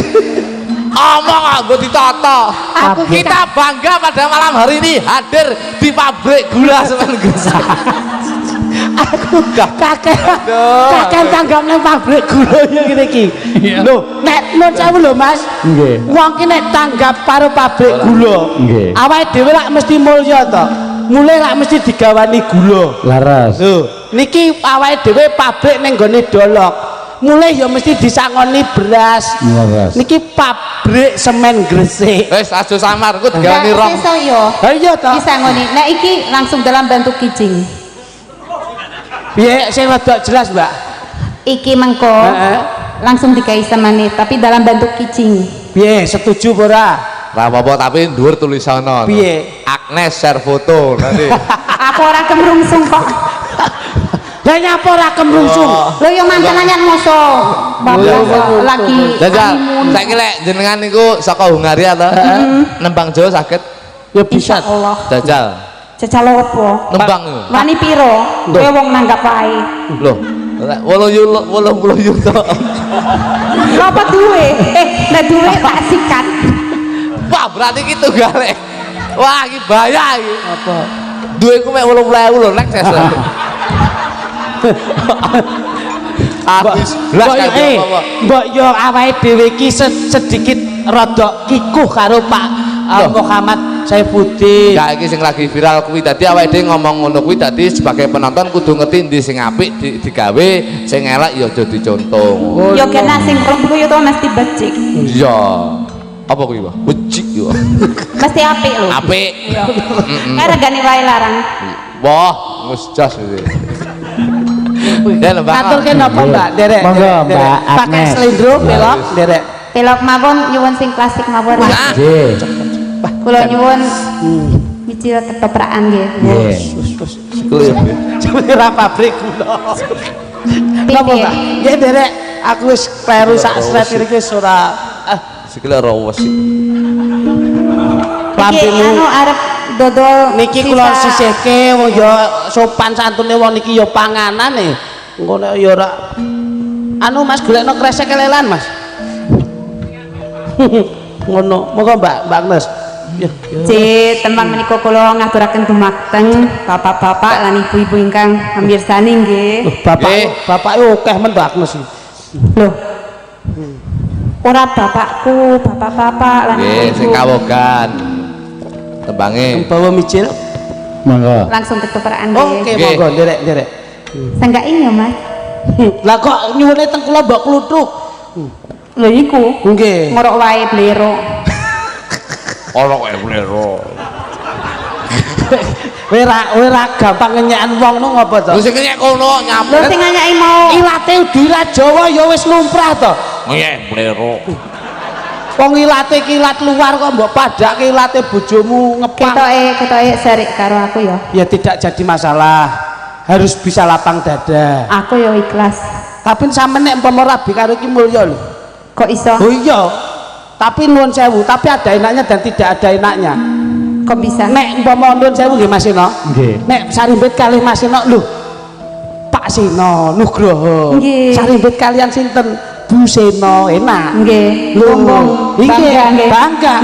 Omong nggo ditata. Kita bangga pada malam hari ini hadir di pabrik gula semen Gresik. Aku kakek tanggap nang pabrik gula ya ngene iki. Lho, nek nun sewu lho Mas. Nggih. Wong ki nek tanggap karo pabrik gula. Nggih. Awake dhewe lak mesti mulya to. Mulai lak mesti digawani gula. Laras. Lho, niki awake dhewe pabrik ning gone dolok. Mulai ya mesti disangoni beras. Laras. Niki pabrik semen Gresik. Wis aja samar ku digawani rong. Iso yo. Ha iya to. Bisa ngoni. Nek iki langsung dalam bentuk kijing. Piye sing rada jelas, Mbak? Iki mengko langsung dikai semane tapi dalam bentuk kijing. Piye, setuju apa ora? Lah apa tapi dhuwur tulisanno. Piye? Agnes share foto nanti. Apa ora kemrungsung kok? Lah nyapa ora kemrungsung? Lho yo mantan anyar moso. Bapak lagi Jajal, saiki lek jenengan niku saka Hungaria to? Nembang Jawa saged? Ya bisa. Allah. Jajal. Jajal opo? Nembang niku. Wani piro? Kowe wong nanggap wae. Lho, 80 yuto. Apa duwe? Nek duwe tak sikat. Wah, berarti ki tunggale. Wah, iki bahaya iki. Apa? Duwe ku mek 80.000 lho nek ses. Habis blas kabeh apa. Mbok yo awake dhewe iki sedikit rada kikuh karo Pak Muhammad Saifuddin. Ya iki sing lagi viral kuwi dadi awake dhewe ngomong ngono kuwi dadi sebagai penonton kudu ngerti ndi sing apik digawe, sing elek ya aja dicontoh. Yo kena sing 20 yo to mesti becik. Iya. Apa kuwi, Pak? Becik yo. Mesti apik lho. Apik. Kae regane wae larang. Wah, wis jas iki. Ya lho, Mbak. Maturke napa, Mbak? Derek. Monggo, Mbak Pakai Agnes. selindro belok, derek. Pelok mawon nyuwun sing klasik mawon. Nah, Nggih. Kula nyuwun biji ketoprakan nggih. Nggih. iku ya. Ora pabrik gula. Napa, Mbak? Nggih, derek. Aku wis kleru sak sret iki wis ora Sikile rawes iki. Iki Lambemu anu arep dodol niki kula sisihke wong ya sopan santune wong niki ya panganane. Engko nek ya ora anu Mas golekno kresek kelelan Mas. Ngono. Monggo Mbak Agnes. Ya. Cik, teman menika kula ngaturaken dumateng bapak-bapak lan ibu-ibu ingkang pamirsani nggih. Bapak akeh men Mbak Agnes iki. Loh. Ora bapakku, bapak-bapak lan Nggih, sing ibu-ibu. kawogan. Tembange. Bawa micil. Monggo. Langsung ketoprakan Oke, nggih. monggo derek. Senggaking ya, Mas. Lah kok nyuwune teng kula mbok kluthuk. Lho iku. Nggih. Ngorok wae blero. Ora kaya blero. Kowe ra gampang ngenyekan wong nu ngopo to? Lho sing nyek kono Lho nyampe. sing nganyaki mau Ilate dilat Jawa ya wis lumrah to. Nyek blero. Wong ilate kilat luar kok mbok padake ilate bojomu ngepang. ketoke serik karo aku ya. Ya tidak jadi masalah. Harus bisa lapang dada. Aku ya ikhlas. Tapi sampe nek umpama rabi karo iki mulya lho. Kok iso? Oh iya. Tapi nuwun sewu, tapi ada enaknya dan tidak ada enaknya. Kok bisa? Nek umpama nuwun sewu nggih Mas Sino. Nggih. Nek sarimbit kalih Mas Sino lho. Pak Sino Nugroho. Nggih. Sarimbit kalian sinten? Bu Seno enak. Nggih. Lho, Bangga iki nggih. bangga.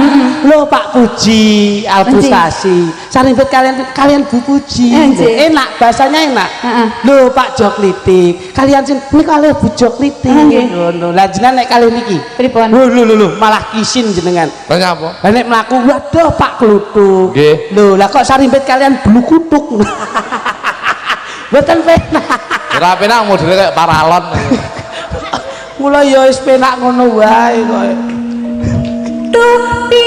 Lho Pak Puji Alpustasi. Sarimbit kalian Bu Puji. Nggih. Enak, bahasanya enak. Heeh. Lho Pak Joklitik. Kalian sing niku kalih Bu Joklitik. Nggih. Ngono. Lah jenengan nek kalih niki. Pripun? Lho malah kisin jenengan. Tanya apa? Lah nek mlaku waduh Pak Klutuk. Nggih. Lho lah kok sarimbit kalian bulu kutuk. Mboten penak. Ora penak modele kayak paralon. Mula ya wis penak ngono wae kok. Tupi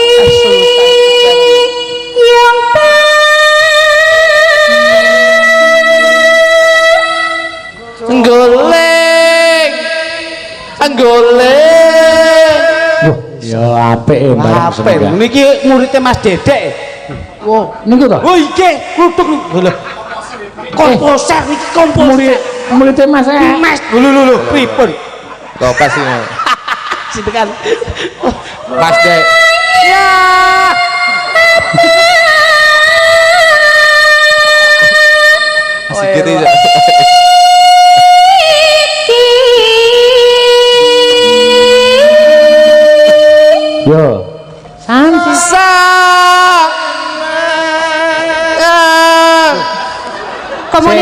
yang Goleng. Ya apik ya bareng Apa semoga. niki muridnya Mas Dedek. Oh, niku to. Oh iki klutuk lho. Komposer niki komposer. Murid Mas Mas lho pripun? Topes ini. Situ kan. Mas Dek. Ya. Sikit aja.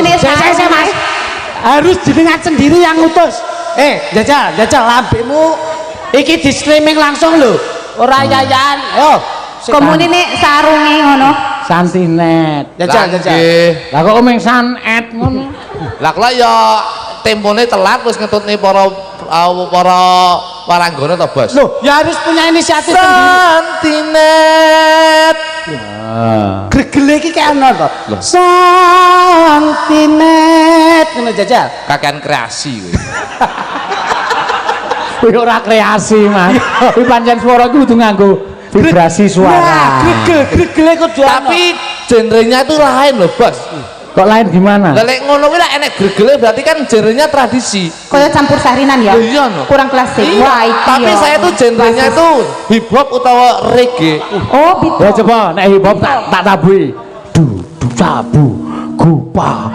ini saya Mas. Harus jenengan sendiri yang ngutus. Jajal lambemu iki di streaming langsung lho. Ora yayaan. Ayo. komune nek sarunge ngono. Santinet. Jajal. Lah kok omeng sanet ngono. Lah kula ya tempone telat wis ngetutne para waranggana to, Bos. Loh, ya harus punya inisiatif sendiri. Santinet. Gregele iki kayak ana to. Santinet ngono Jajal. Kakean kreasi kowe. Kuwi ora kreasi, Mas. Kuwi pancen swara kuwi kudu nganggo vibrasi suara. Gregele kudu ana. Tapi genrenya itu lain loh, Bos. Kok lain gimana? Lah lek ngono kuwi lek enek gregele berarti kan genrenya tradisi. Kaya campur sarinan ya. Iya no. Kurang klasik. Iya. Wah, iki Tapi ya. saya tuh genrenya itu hip hop utawa reggae. Oh, beat. Ya coba nek hip hop tak tabui. Du cabu gupa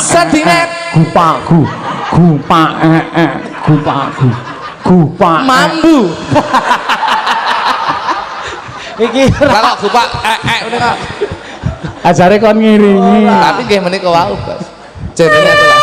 Santinet. gupa Mambu. Iki Kalau gupak udah kok. ajare kon ngiringi. Tapi nggih menika wau, Bos. Genrenya itu lah.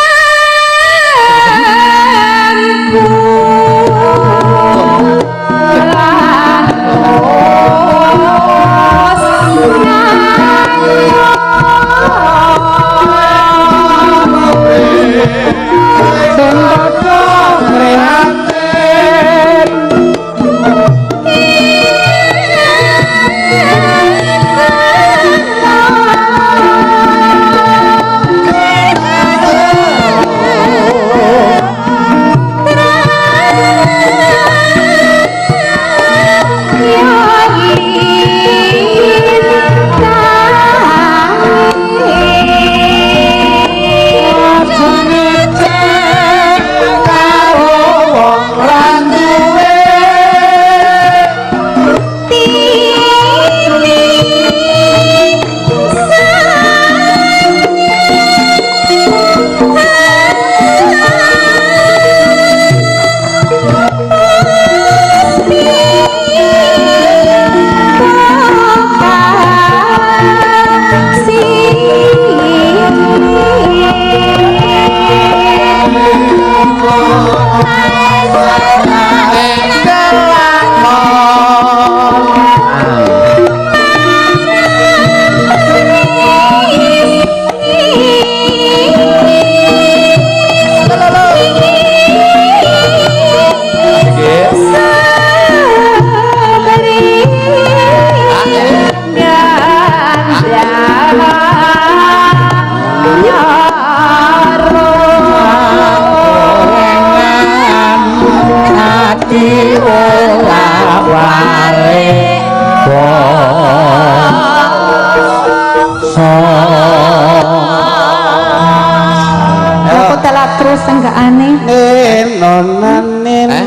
Kok telat terus enggak aneh?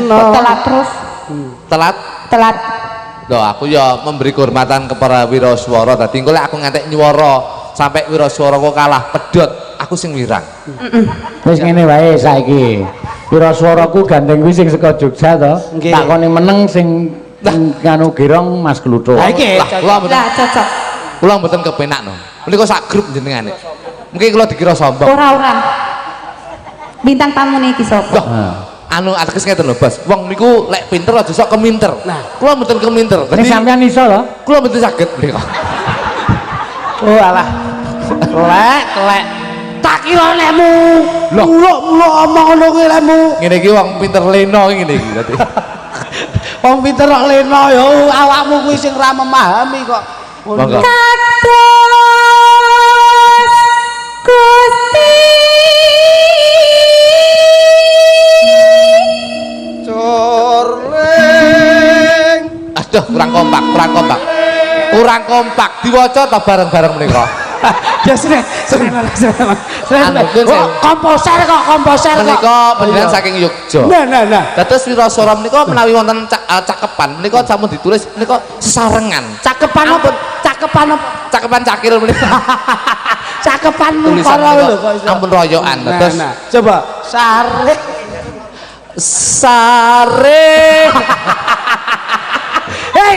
Kok telat terus? Telat. Telat. Loh, aku ya memberi kehormatan kepada Wiraswara. Dadi engko lek aku ngantek nyuwara sampai Wiraswara kok kalah pedhot, aku sing wirang. Wis ngene wae saiki. Wiraswaraku gandeng kuwi sing saka Jogja to. Nggih. Takoni meneng sing nganu girong Mas Gluthuk. Lah iki Kula mboten Lah cocok. kula mboten kepenak no. Menika sak grup jenengane. Mungkin kula dikira sombong. Ora. Bintang tamu nih iki sapa? Loh, anu ateges ngeten lho, Bos. Wong niku lek pinter aja sok keminter. Nah, kula mboten keminter. Ning Dadi sampean iso lho. kula mboten saged menika. oh alah. Lek. Tak kira lemu. Loh. Muluk omong ngono kuwi lemu. Ngene iki wong pinter leno ngene iki dadi. Wong pinter kok leno ya awakmu kuwi sing ora memahami kok. Monggo. Gusti. Corleng. Aduh, kurang kompak. Diwaca ta bareng-bareng menika. Ya sini. Anu, kun sing Komposer kok. menika panjenengan saking Yogya. Nah. Dados Wiraswara menika menawi wonten cakepan menika sampun ditulis menika sesarengan. Cakepan apa? Cakepan cakil menika. Cakepan Tulisan mengkara lho kok menika iso. ampun royokan. Dados Nah, coba sare. sare. Hei,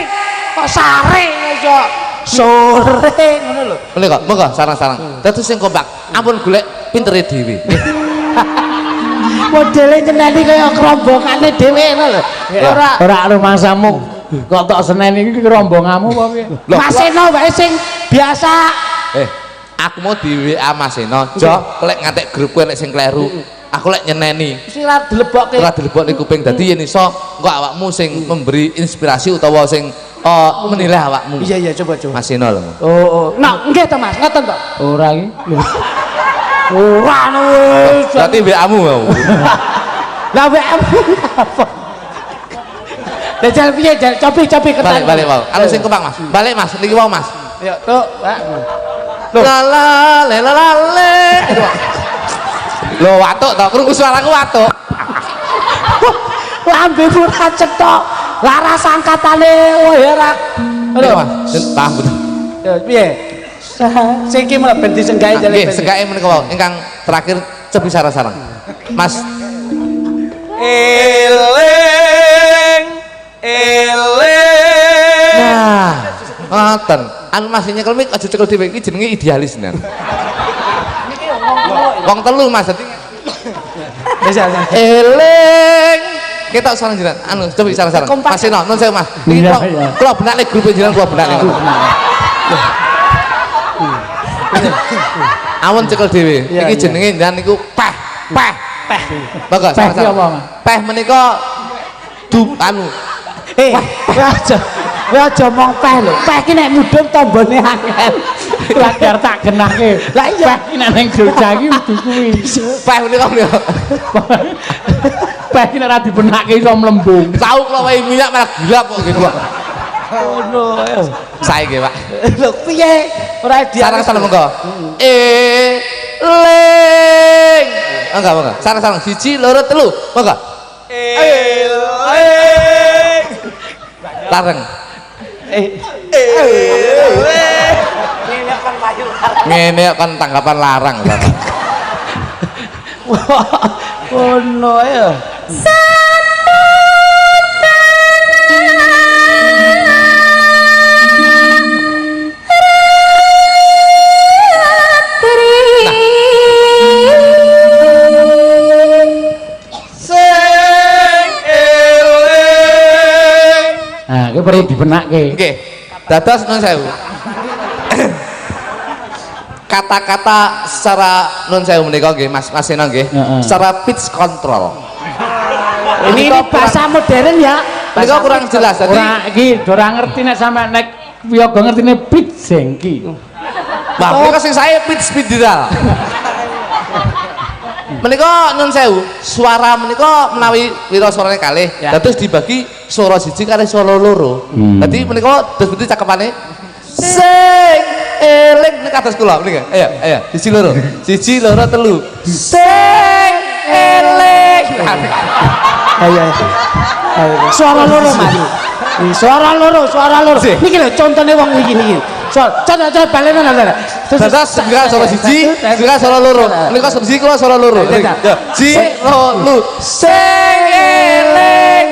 kok sare iso? sore ngono lho. Menika, monggo sarang-sarang. Dados sing kompak. Ampun golek pintere dhewe. Modele nyeneni kaya kerombongane dhewe ngono lho. Ora rumangsamu kok tok Senen iki rombonganmu apa piye? Mas Eno wae sing biasa. Aku mau di WA Mas Eno. Jo, lek ngantek grup kowe nek sing kleru. Aku lek nyeneni. Sing ora dilebokke. Ora dilebokne kuping. Dadi yen iso engko awakmu sing memberi inspirasi utawa sing menilai awakmu. Iya coba. Mas Eno lho. Oh. Nah, nggih to Mas, ngoten to. Ora iki. Ora wis. Berarti WA-mu mau. Lah WA-mu apa? Dajal piye, copi ketan. Balik mau. Anu sing kembang Mas. Balik Mas, niki mau Mas. Ya, tuh, La la le la la le. Lho watuk to, krungu suaraku watuk. Lambe ora cetok. Laras angkatane ora. Lho Mas, paham betul. Ya, piye? Sing iki mlebet disenggahe jale. Nggih, senggae menika wau. Ingkang terakhir cepi sarang-sarang. Mas Nah, ngoten. Anu Mas nyekel mik aja cekel dhewe iki jenenge idealis nen. Wong telu Mas dadi eling ketok sareng jenengan. Anu cepi sarang-sarang. Mas Eno, nun sewu Mas. Niki kula benake grup jenengan kula benake. Amun cekel dhewe. Iki jenenge ndan niku peh. Bagus, sama-sama. Peh menika anu. Aja mong peh lho. Peh ki nek mudhun tombone angel. Biar tak genake. Lah iya iki nek ning gereja iki kudu kuwi. Peh menika lho. Peh iki nek ora dibenake iso mlembung. Tahu kula wae minyak malah gila kok gitu. ngono. Saiki, Pak. Lho piye? Ora Sarang-sarang monggo. Eling. Monggo. Sarang-sarang 1 2 3. Monggo. Eling. Lareng. Ngene kan tanggapan larang. Ngono ya. Nah, iki perlu dibenake. Nggih. Dados nun sewu. Kata-kata secara nun sewu menika nggih Mas Eno nggih. Secara pitch control. Ini bahasa modern ya. Menika kurang jelas. Dadi Ora iki ora ngerti nek sampe nek wiyaga ngertine pitch jengki. Wah, menika sing saya pitch digital. Menika nun sewu, suara menika menawi wiraswarane kalih, dados dibagi swara siji kali swara loro. Dadi menika dos putih cakepane sing eling nek kados kula menika. Ayo, 1 2 1 2 3. Sing eling. Ayo. Suara loro, Mas. Suara loro. Niki lho contone wong iki niki. Coba balene lho. Dados segala suara siji, segala suara loro. Menika siji kula suara loro. Ji lu sing eling.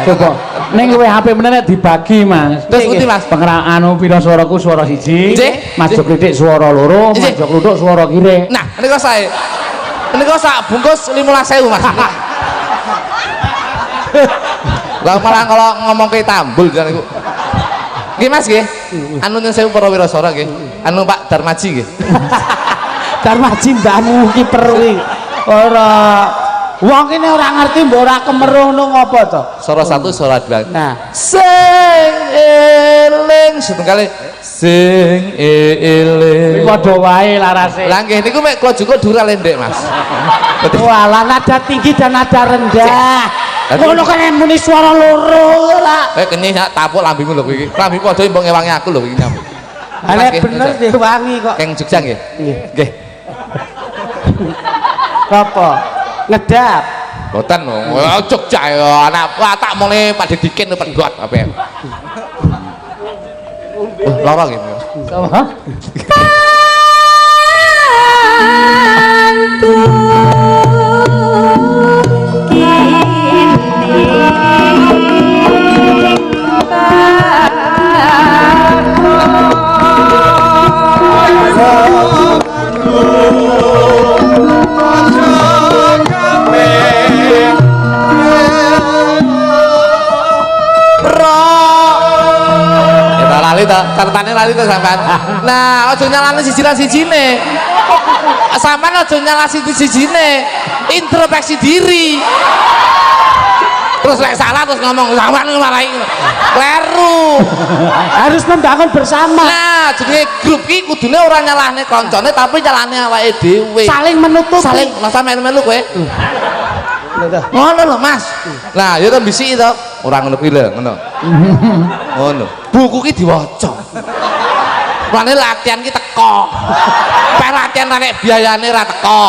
Coba ning kowe HP meneh dibagi, Mas. Terus ngerti, Mas? Anu pira suaraku suara siji, Mas Jok Kritik suara loro, Mas Jok Luduk suara kiri. Nah, menika sae. Menika sak bungkus 15.000, Mas. Lah malah kalau ngomong ke tambul jan niku. Nggih Mas nggih. Anu nyun sewu para wiraswara nggih. Anu Pak Darmaji nggih. Darmaji mbahmu kiper kuwi. Ora wong kene ora ngerti mbok ora kemerono ngopo to. Suara 1, suara 2. Nah, Sing eling setengkale sing eling. Padha wae larase. Lah nggih niku mek kula juga dura lendek, Mas. walah nada tinggi dan nada rendah. Ngono kan muni suara loro lah. Kene sak tapuk lambimu lho iki. Lambi padha mbok ngewangi aku lho iki nyambut. Ana bener diwangi kok. Keng Jogja nggih. Nggih. Apa? Ngedap. Boten Jogja ya anak tak mulai pada diken pedot apa ya. Lara gitu. Hah? lali to, catetane lali to sampean. Nah, aja nyalane siji lan sijine. Sampean aja nyalane siji-sijine. Introspeksi diri. Terus lek salah terus ngomong sampean malah kleru. Harus membangun bersama. Nah, jenenge grup iki kudune ora nyalahne kancane tapi nyalahne awake dhewe. Saling menutupi. Saling, lah sampean melu kowe. Ngono lho, Mas. Nah, ya to bisiki to. Ora ngono kuwi lho, ngono. Ngono. Buku ki diwaca. Mulane latihan ki teko. Peh latihan nek biayane ora teko.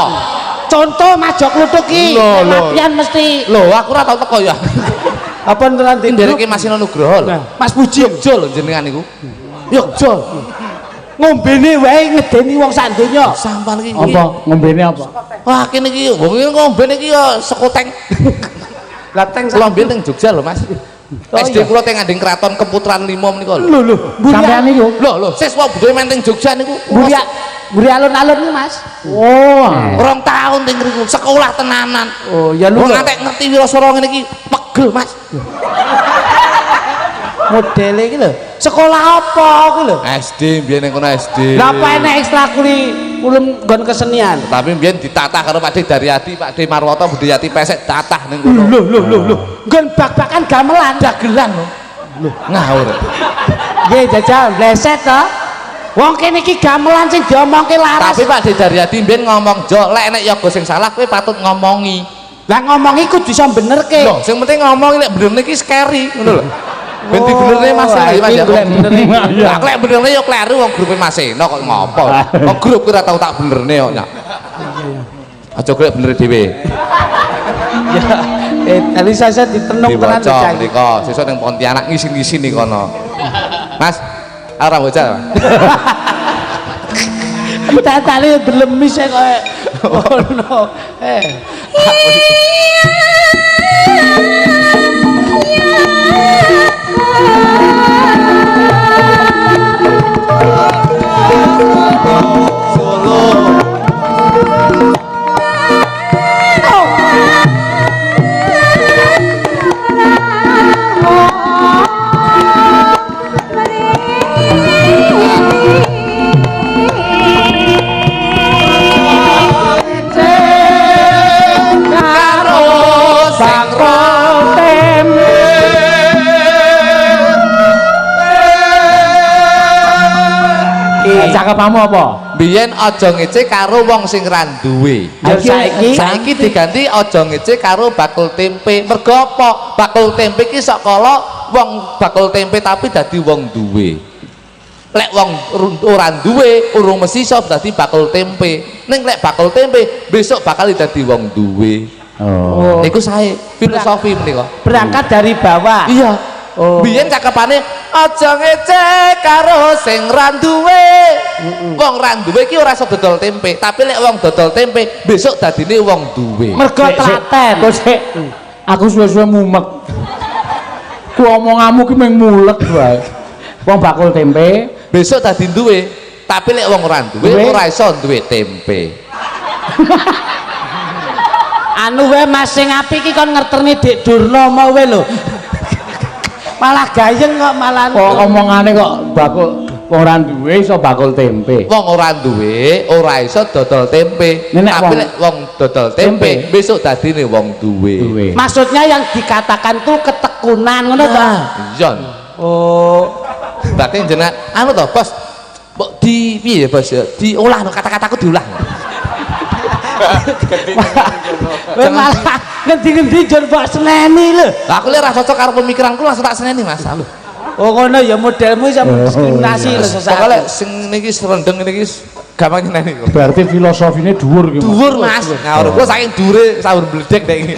Contoh Mas Jok Kluthuk ki. Latihan mesti. Lho, aku ora tau teko ya. Apa nanti Ndereke Mas Nugroho lho. Mas Puji Yogja lho jenengan niku. Yogja. Ngombene wae ngedeni wong sak donya. Sampan iki. Apa ngombene apa? Wah, kene iki wong iki ngombene iki ya sekoteng. Lah teng Kula mbiyen teng Jogja lho, Mas. SD kula teng ngandeng Kraton Keputran 5 menika lho. lho Sampean niku. Lho, siswa budaya menteng Jogja niku. Buri alun-alun nih Mas. Oh. 2 tahun teng ngriku sekolah tenanan. Oh, ya lu. Wong ngantek ngerti wirasara ngene iki pegel, Mas. Modele iki lho. Sekolah apa kuwi lho? SD mbiyen ning kono SD. Lah apa enek ekstrakurikuler nggon kesenian? Tapi mbiyen ditatah karo Pak De Daryadi, Pak De Marwoto, Budayati Pesek tatah ning kono. Lho. Nggon bak-bakan gamelan. Dagelan lho. Ngawur. Nggih jajal bleset to. Wong kene iki gamelan sing diomongke laras. Tapi Pak De Daryadi mbiyen ngomong, "Jo, lek enek yoga sing salah kowe patut ngomongi." Lah ngomong iku bisa benerke. Lho, sing penting ngomongi lek bener iki scary, ngono lho. Ben dibenerne Mas ya, Mas ya. Lah lek benerne yo kleru wong grupe Mas Eno kok ngopo. Wong grup ki ora tau tak benerne kok, Nyak. Aja golek bener dhewe. Ya, Elisa saya ditenung tenan Diwaca nika, sesuk ning Pontianak ngisin-ngisin ning kono. Mas, ora bocah. Tali berlemis ya kok ngono. Cakapamu apa? Biyen aja ngece karo wong sing ra duwe. Saiki diganti aja ngece karo bakul tempe. Mergo apa? Bakul tempe ki sakala wong bakul tempe tapi dadi wong duwe. Lek wong ora duwe, urung mesti iso dadi bakul tempe. Ning lek bakul tempe besok bakal dadi wong duwe. Oh. Iku sae filosofi menika. Berangkat dari bawah. Iya. Oh. Biyen cakepane aja ngece karo sing ra duwe. Wong ra duwe iki ora iso dodol tempe, tapi lek wong dodol tempe besok dadine wong duwe. Mergo telaten. Aku suwe-suwe mumet. Ku omonganmu ki mung mulek wae. Wong bakul tempe besok dadi duwe, tapi lek wong ora duwe ora iso duwe tempe. Anu wae Mas sing apik iki kon ngerteni Dik Durnomo wae lho. Malah gayeng kok malah. Kok omongane kok bakul wong ora duwe iso bakul tempe. Wong ora duwe ora iso dodol tempe. Tapi lek wong dodol tempe besok dadine wong duwe. Maksudnya yang dikatakan tuh ketekunan ngono to. Iya. Oh. Berarti jenengan anu to, Bos. Mbok di piye ya, Bos ya? Diolah kata-kataku diolah. Kowe malah ngendi-ngendi jon mbok seneni lho. Lah aku lek ra cocok karo pemikiranku langsung tak seneni, Mas. Oh ngono ya modelmu iso diskriminasi lho sesat. Pokoke sing niki serendeng niki gampang nyeneni kok. Berarti filosofine dhuwur ki. Dhuwur, Mas. Ngawur gua saking dhuwure sahur bledek nek iki.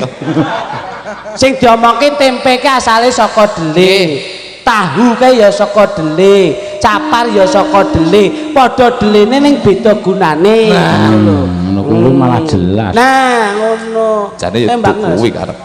Sing diomongke tempe ki asale saka dhelé. Tahu ke ya saka dhelé, capar ya saka dhelé. Padha dhelene ning beda gunane. Nah, ngono kuwi malah jelas. Nah, ngono. Jane ya kuwi karep.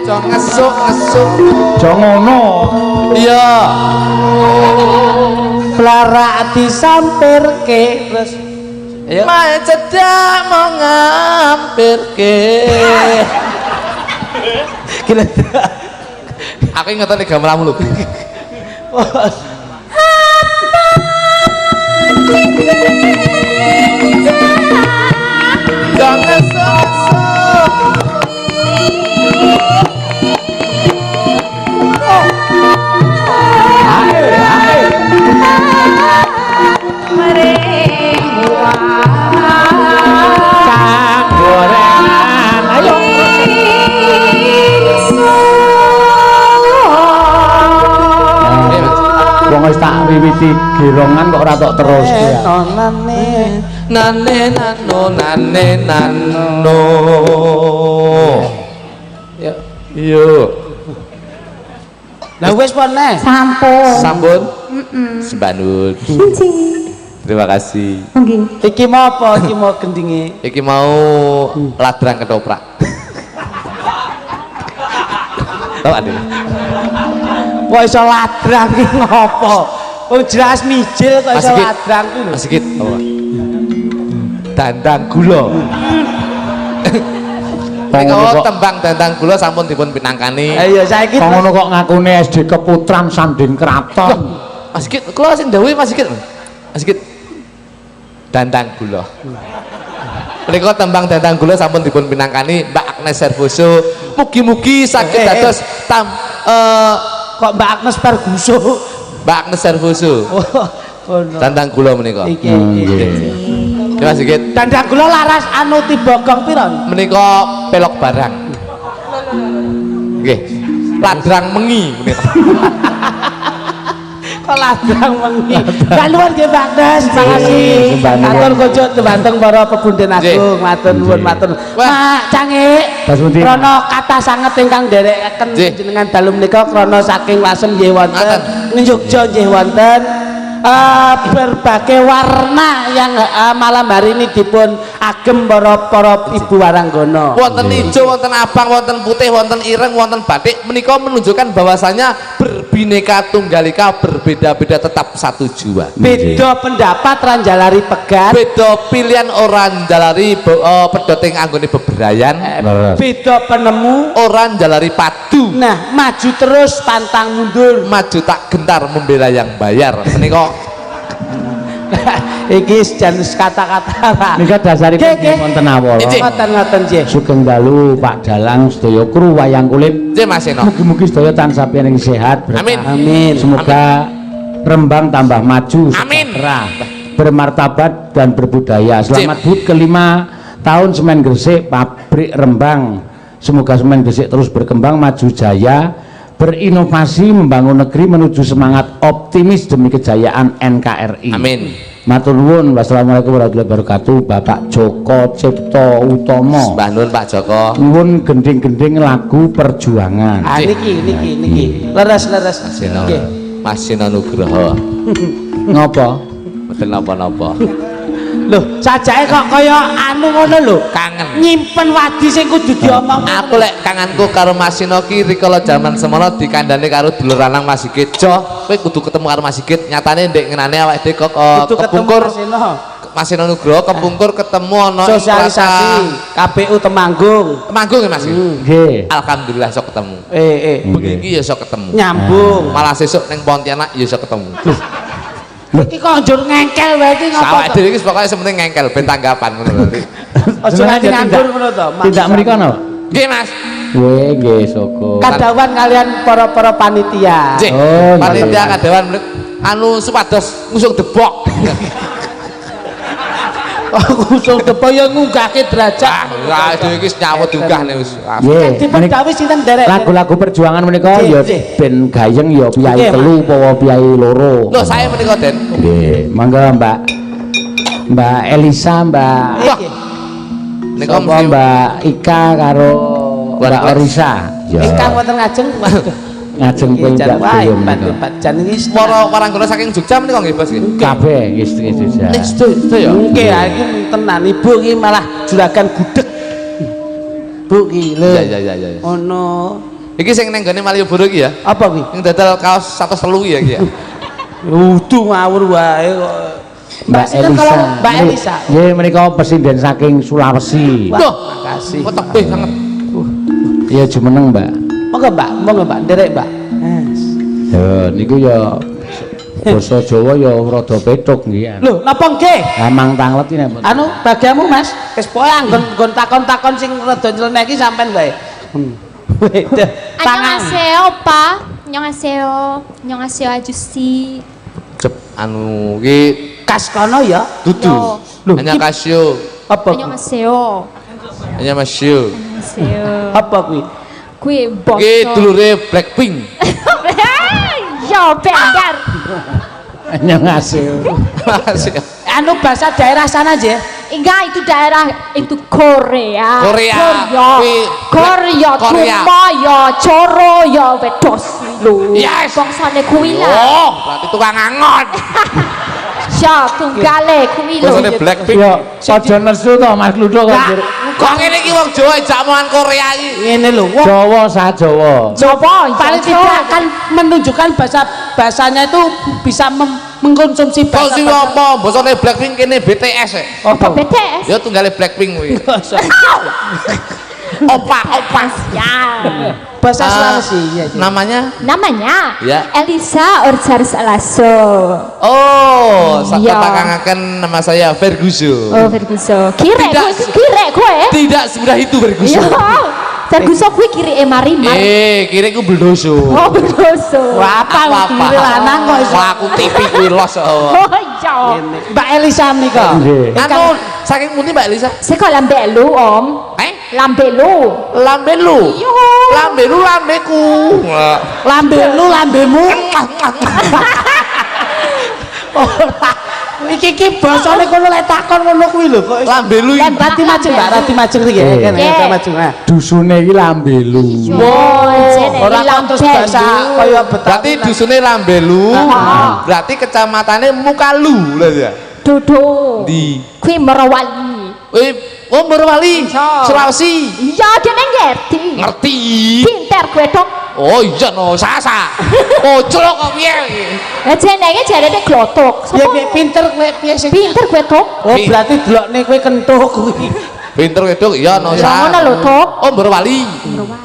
aja ngesuk-ngesuk. Aja ngono. Iya. Pelarak disampirke terus. Ayo. Mae cedak mau ngampirke. Gila. Aku ingetan nih gambarmu lho. Jangan sok-sok. Gorengan. Ayo. Wong wis tak wiwiti girongan kok ora tok terus ya. Nane nano. Yuk. Lah wis pone. Sampun. Sampun. Sembanut. Terima kasih. Nggih. Iki mau apa? Iki mau gendinge. Iki mau ladrang ketoprak. Tahu ade? Kok iso ladrang ki ngopo? Oh jelas mijil kok iso Masikit. ladrang ku lho. Masikit. Apa? Dandang gula. Menika tembang dandang gula sampun dipun pinangkani. Ayo saiki Kok ngono kok ngakune SD Keputran Sanding Kraton. Masikit, kula sing dawuhi Masikit. Masikit. Dandang gula. Menika tembang dandang gula sampun dipun pinangkani Mbak Agnes Servoso. Mugi-mugi saged dados kok Mbak Agnes Perguso. Mbak Agnes Servoso. Oh no. Dandang gula menika. Iki. Terima Sikit. Dandang kula laras anu tibogong pira? Menika pelok barang. Nggih. Ladrang mengi menika. Kok ladrang wengi. Kaluan nggih Mbak Agnes, makasih. Matur kocok tebanteng para pebunden agung, matur nuwun matur. Mak Cangik. Krana kathah sanget ingkang nderekaken jenengan dalu menika krana saking Wasem nggih wonten, Njogja nggih wonten. Berbagai warna yang malam hari ini dipun agem para ibu waranggono. Wonten hijau, wonten abang, wonten putih, wonten ireng, wonten batik. Menika menunjukkan bahwasanya berbineka tunggal ika, berbeda-beda tetap satu jua. Beda pendapat ranjalari pegat. Beda pilihan orang jalari pedoting anggone bebrayan. Beda penemu Orang jalari padu. Nah, maju terus pantang mundur. Maju tak gentar membela yang bayar. Menika iki jan kata-kata. Nika dasaripun wonten awala. Ngoten-ngoten nggih. Sugeng dalu Pak Dalang sedaya kru wayang kulit. nggih Mas Eno. Mugi-mugi sedaya tansah piring sehat. Amin. Amin. Semoga Rembang tambah maju, Amin. sejahtera, bermartabat dan berbudaya. Selamat HUT ke-5 tahun Semen Gresik pabrik Rembang. Semoga Semen Gresik terus berkembang, maju jaya, berinovasi, membangun negeri menuju semangat optimis demi kejayaan NKRI. Amin. Matur nuwun. Wassalamualaikum warahmatullahi wabarakatuh. Bapak Joko Cipto Utomo. Mbah Nun Pak Joko. Nuwun gending-gending lagu perjuangan. Ah niki. Leres. Mas Eno. Nggih. Mas Eno Nugroho. Ngopo? Mboten napa-napa. Loh, sajake kok kaya anu ngono lho. Kangen. Nyimpen wadi sing kudu diomong. Aku lek kangenku karo Mas Eno ki rikala jaman semono dikandani karo dulur lanang Mas Sigit. Jo, kowe kudu ketemu karo Mas Sigit. Nyatane ndek ngenane awake dhewe kok kepungkur Mas Eno Nugroho kepungkur ketemu ana sosialisasi KPU Temanggung. Temanggung ya Mas. Nggih. Alhamdulillah sok ketemu. Nggih. Iki ya sok ketemu. Nyambung. Malah sesuk ning Pontianak ya sok ketemu. Iki kok njur ngengkel wae iki ngopo? Sawak dhewe iki pokoke sementing ngengkel ben tanggapan ngono lho. Aja nganti nganggur ngono to. Tidak mriko napa? Nggih Mas. Nggih, Soko. Kadawan kalian para panitia. Nggih. Oh, Panitia kadawan anu supados ngusung debok. Usul depo ya ngunggahke derajat. Lah dhewe iki nyawut unggahne wis. Nggih. Dipun gawe sinten derek? Lagu-lagu perjuangan menika ya ben gayeng ya piyai telu utawa piyai loro. Lho saya menika Den. Nggih, monggo Mbak Elisa, Mbak Nika Mbak Ika karo Mbak Orisa. Ingkang wonten ngajeng ngajeng jan puncak wae belum menika. Pak jan iki para waranggono saking Jogja menika nggih Bos nggih. Kabeh istri Jogja. Nek sedo ya. nggih iki tenan ibu iki malah juragan gudeg. Bu ibu ki lho. Iya. Ono. Iki sing ning gone Malioboro iki ya. Apa ki? Sing dodol kaos 103 ya iki ya. Udu ngawur wae kok. Mbak Sinten Elisa. kalau Mbak Elisa. Nggih menika presiden saking Sulawesi. Wah, Duh, makasih. kok tebih banget. Iya jumeneng, Mbak. Monggo Mbak, nderek Mbak. Ya niku ya basa Jawa ya rada petuk nggih. Lho, napa nggih? Amang tanglet iki nek. Anu bagianmu Mas, wis pokoke anggon takon-takon sing rada nyeleneh iki sampean wae. 안녕하세요 오빠 안녕하세요 안녕하세요 아저씨 Cep anu iki Kas kono ya. dudu. Lho, Hanya kasio. Apa? 안녕하세요 Hanya masio. 안녕하세요 Apa kuwi? gue Iki bosok dulure Blackpink. ya benar Annyeonghaseyo. Masih. Anu bahasa daerah sana aja. enggak itu daerah itu Korea Korea. Korea Korea. cuma ya coro ya wedos lu Yes. bangsane kuwi lah Oh, berarti tukang angon. ya tunggale kuwi lho Bosone Blackpink. Ya aja nesu to Mas Ludo kok. Kok ngene iki wong Jawa jamuan Korea iki. Ngene lho, wong Jawa sa Jawa. coba paling tidak akan menunjukkan bahasanya itu bisa mengkonsumsi Kok bahasa sing apa? Bosone Blackpink kene BTS e. apa BTS Ya tunggale Blackpink kuwi. opa ya bahasa Ah, Sulawesi ya. Namanya? namanya Ya. Elisa Orcharis Alaso Oh, Iya. katakan nama saya Ferguson. oh Ferguson kire Tidak. gue Tidak semudah itu iya Ferguson. Ferguson gue kiri Marimar Kira ku beldoso. oh Ferguson Wah, apa kiri lanang kok iso. Aku TV kuwi los. oh iya Mbak Elisa menika. Nggih. Anu saking pundi Mbak Elisa? sekolah lambelu om lambelu Lambelu. iya Lambelu lambeku. Lambelu lambemu. Iki basane kono lek takon ngono kuwi lho kok. Lambelu. Kan rati majeng Mbak, rati majeng iki ya. Kan Nggih. rati majeng. Ha. Dusune iki lambelu. oh Ora kok terus bahasa kaya Betawi. Berarti dusune Lambelu. Ah. Berarti kecamatannya Mukalu lho ya. Dodo Di kui Merawali Oh Morowali, Sulawesi. iya dia ngerti Ngerti. pinter gue dong Oh iya no, sasa. Ojlok kok piye? jenenge jarene glotok Ya Sopo? piye pinter kowe piye sing. pinter gue dong Oh berarti delokne kowe kentuh kuwi. Pinter wedok iya no Ya, ngono lho, Tok. Oh Morowali.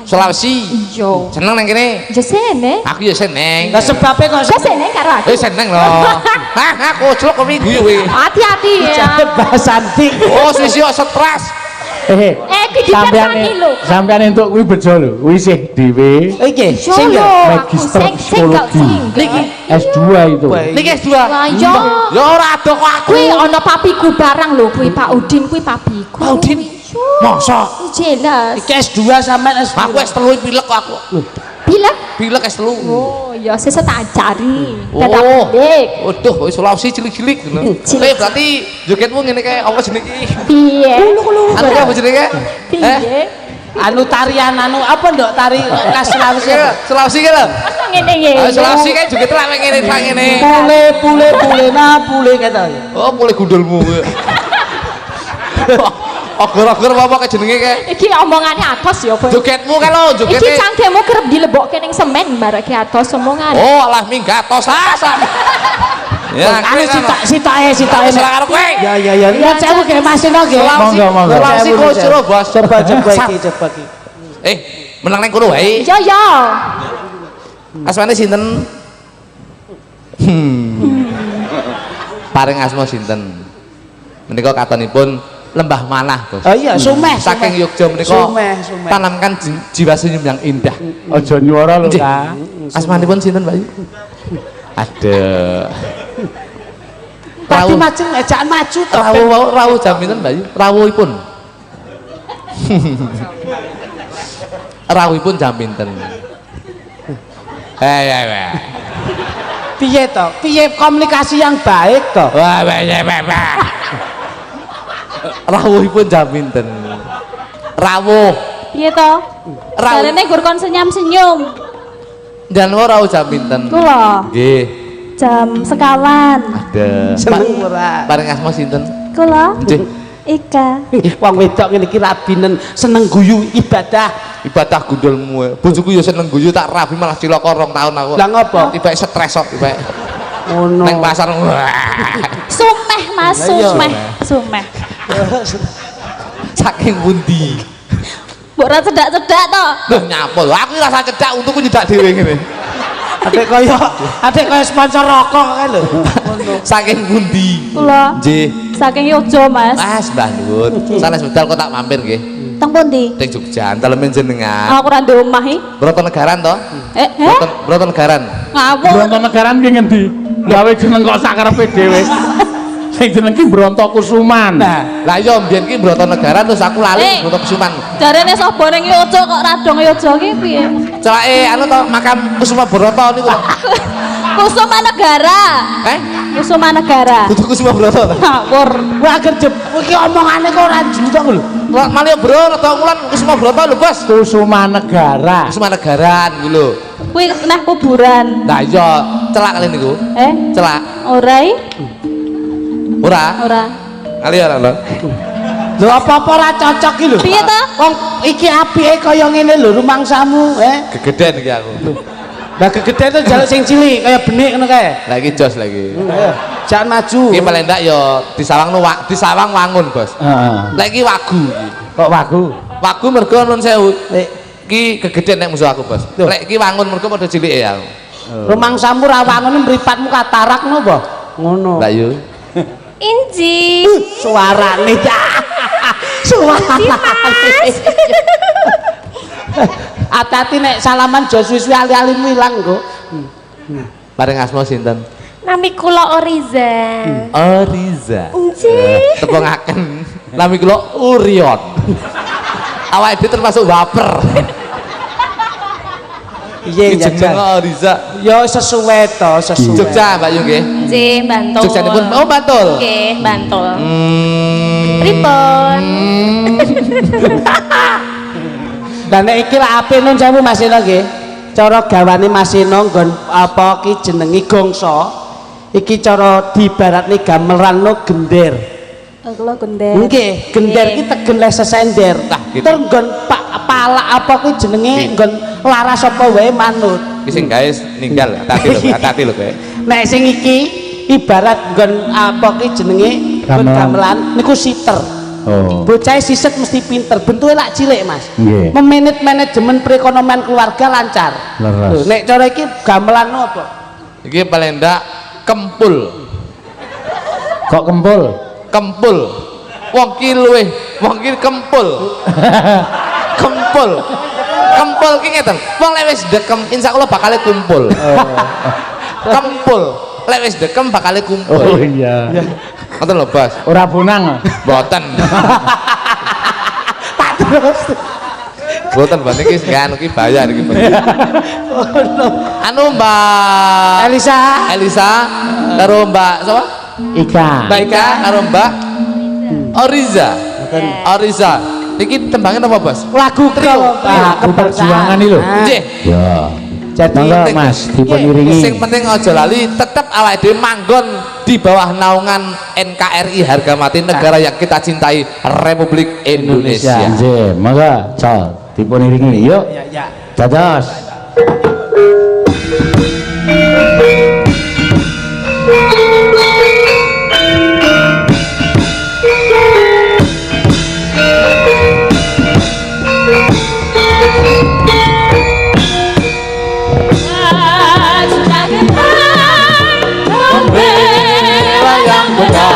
Sulawesi. iya Seneng nang kene. jesene Aku ya seneng. Lah sebabnya kok jesene karo aku Seneng lho. Hah, aku ojlok kok piye kowe? hati-hati ya jane bahasa antik. Oh sisi kok stres. kuwi dipersani lho Sampeyan entuk kuwi bejo lho. Kuwi sih dhewe Iki sing Solo, ya. aku Magister single Psikologi. single S2 itu. Niki S2. Wah, iya. Ya ora ada kok aku. Kuwi ana papiku barang lho, kuwi Pak Udin kuwi papiku. Pak Udin? Masa? Jelas. Iki S2 sampean S2. Aku S3 pilek kok aku. Bilang? Pilek S3. Oh, ya sesuk tak ajari. Oh. Dadak bilik. Waduh, kok Sulawesi cilik-cilik ngono. Cilik. Berarti jogetmu ngene kae apa jenenge iki? Piye? Anu apa jenenge? Piye? Anu tarian anu apa ndok tari khas Sulawesi. Sulawesi ki lho. Masa ngene ya? Sulawesi kae joget lak ngene lak ngene. Pule kata. Oh, mulai gundulmu. Ogor-ogor apa kae jenenge kae? Iki omongane atos ya, Boy. Jogetmu kae lho, Iki jogete. cangkemmu kerep dilebokke ning semen barake atos omongan. Oh, alah minggatos asa. Ya, Anu sitoke Salah karo kowe. Ya. Nyuwun sewu nggih Mas Ino nggih. Monggo, monggo. Sulawesi kok jero bos. Coba iki. Menang nang kono wae. Ya ya. Asmane sinten? Paring asma sinten? Menika katonipun Lembah Manah, Bos. Oh iya, Sumeh. Saking Yogya menika Sumeh. tanamkan jiwa senyum yang indah. Aja nyuara lho, Nggih. Kak. Asmanipun sinten, Mbak? Aduh. Tadi macem ejaan maju to. Rawuh jam pinten, Mbak? Rawuhipun. Rawuhipun jam pinten? Piye to? Piye komunikasi yang baik to? Wah. Rawuhipun jam pinten? Rawuh. Piye to? Rawuh. Jarene gur kon senyum-senyum. Jangan rawuh jam pinten? Kula Nggih. jam sekawan. Ada. Seneng ora? Bareng asma sinten? Kula Nggih. Ika. Wong wedok ngene iki rabinen seneng guyu ibadah. Ibadah gundulmu. Bojoku ya seneng guyu tak rabi malah cilaka 2 tahun aku. Lah ngopo? Tiba stres kok tiba. Ngono. Neng pasar. Sumeh Mas, sumeh. Sumeh. Saking pundi? Mbok ora cedak-cedak to. Loh nyapa lho, aku rasa cedak untukku nyedak dhewe ngene. Adek kaya sponsor rokok kan lho. Saking pundi? Kula Nggih. saking Yojo Mas. Mas Mbah Nuwun, sanes medal kok tak mampir nggih. Teng pundi? Teng Jogja, telemen jenengan. Aku ora ndek omah iki. Brotonegaran to? Brotonegaran. Ngawur. Brontonegaran ki ngendi? Gawe jeneng kok sakerepe dhewe. Sing jeneng ki Brontokusuman. Nah, lah iya mbiyen ki Brotonegaran terus aku lali Brontokusuman. Jarene sapa ning Yojo kok radong Yojo ki piye? Celake anu to makam Kusuma Broto niku. Kusuma Negara. Kusuma Negara. Kudu Kusuma Broto to. Ngawur. Wah gerjep iki omongane kok ora jutok lho. Malih bro rada ngulan Kusuma Broto lho, Bos. Kusuma Negara. Kusuma Negaran kuwi lho. Kuwi neh kuburan. Lah iya, celak kali niku. Celak. Ora i? Ora. Ora. Kali ora lho. Lho apa-apa ora cocok iki lho. Piye to? Wong iki apike kaya ngene lho rumangsamu, Gegeden iki aku. Lah gegede itu jaluk sing cilik kaya benik ngono kae. Lah iki jos lagi. Ayo, jangan maju. Iki paling ndak ya disawang wangun, Bos. Heeh. Lah iki wagu iki. Kok wagu? Wagu mergo nun sewu. Iki gegeden nek musuh aku, Bos. Lek iki wangun mergo padha cilike aku. Rumangsamu ra wangun mripatmu katarak ngono, ngono. Lah yo. Inji. Suarane. Suarane. Hati-hati nek salaman jo suwi-suwi ali-alimu ilang kok. Paring asma sinten? Nami kula Oriza. Oriza. Inji. Tepungaken. Nami kula Urion. Awake dhewe termasuk baper. Iya, jeneng Oriza. Ya sesuai to, sesuai. Jogja, Mbak Yu nggih. Nggih, Bantul. Jogjanipun oh Bantul. Nggih, Bantul. Pripun? Dan nek iki lak apik nun sewu Mas Eno nggih. Cara gawane Mas Eno nggon apa ki jenengi gongso. Iki cara diibaratne gamelan no gender. Kula gender. Nggih, gender ki tegen le sesender. Nah, gitu. Terus nggon palak apa ki jenenge nggon laras apa wae manut. Iki sing gawe ninggal, hati-hati lho kowe. Nek sing iki ibarat nggon apa ki jenenge nggon gamelan niku siter. Oh. Bocah sisek mesti pinter, bentuke lak cilik Mas. Nggih. Memanage manajemen perekonomian keluarga lancar. Leres. Lho, nek cara iki gamelan apa? Iki paling ndak kempul. Kok kempul? Kempul. Wong ki luweh, wong ki kempul. Kempul. Kempul ki ngeten. Wong lek wis dekem insyaallah bakal kumpul. Kempul. Lek wis dekem bakal kumpul. Oh iya. Ngoten lho, Bos. Ora bunang. Mboten. Mboten Mbak niki anu ki bayar iki. Anu Mbak Elisa karo Mbak sapa? Ika. Mbak Ika karo Mbak Oriza. Oriza. Niki tembangnya apa, Bos? Lagu Keperjuangan iki lho. Nggih. Ya. Jadi Monggo Mas dipun iringi. Sing penting aja lali tetep awake dhewe manggon di bawah naungan NKRI harga mati negara yang kita cintai Republik Indonesia. Nggih, monggo Col dipun iringi. Yuk. Ya. Dados. Benar,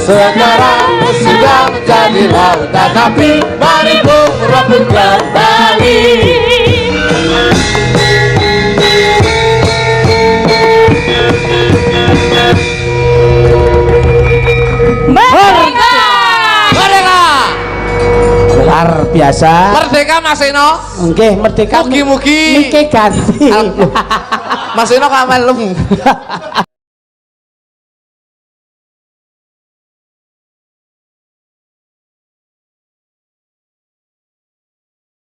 sekarang sudah menjadi lautan api. Mari bung rebut kembali. Merdeka! Merdeka! Luar biasa. Merdeka Mas Eno. Nggih, merdeka. Mugi-mugi Niki ganti. Mas Eno kamelum.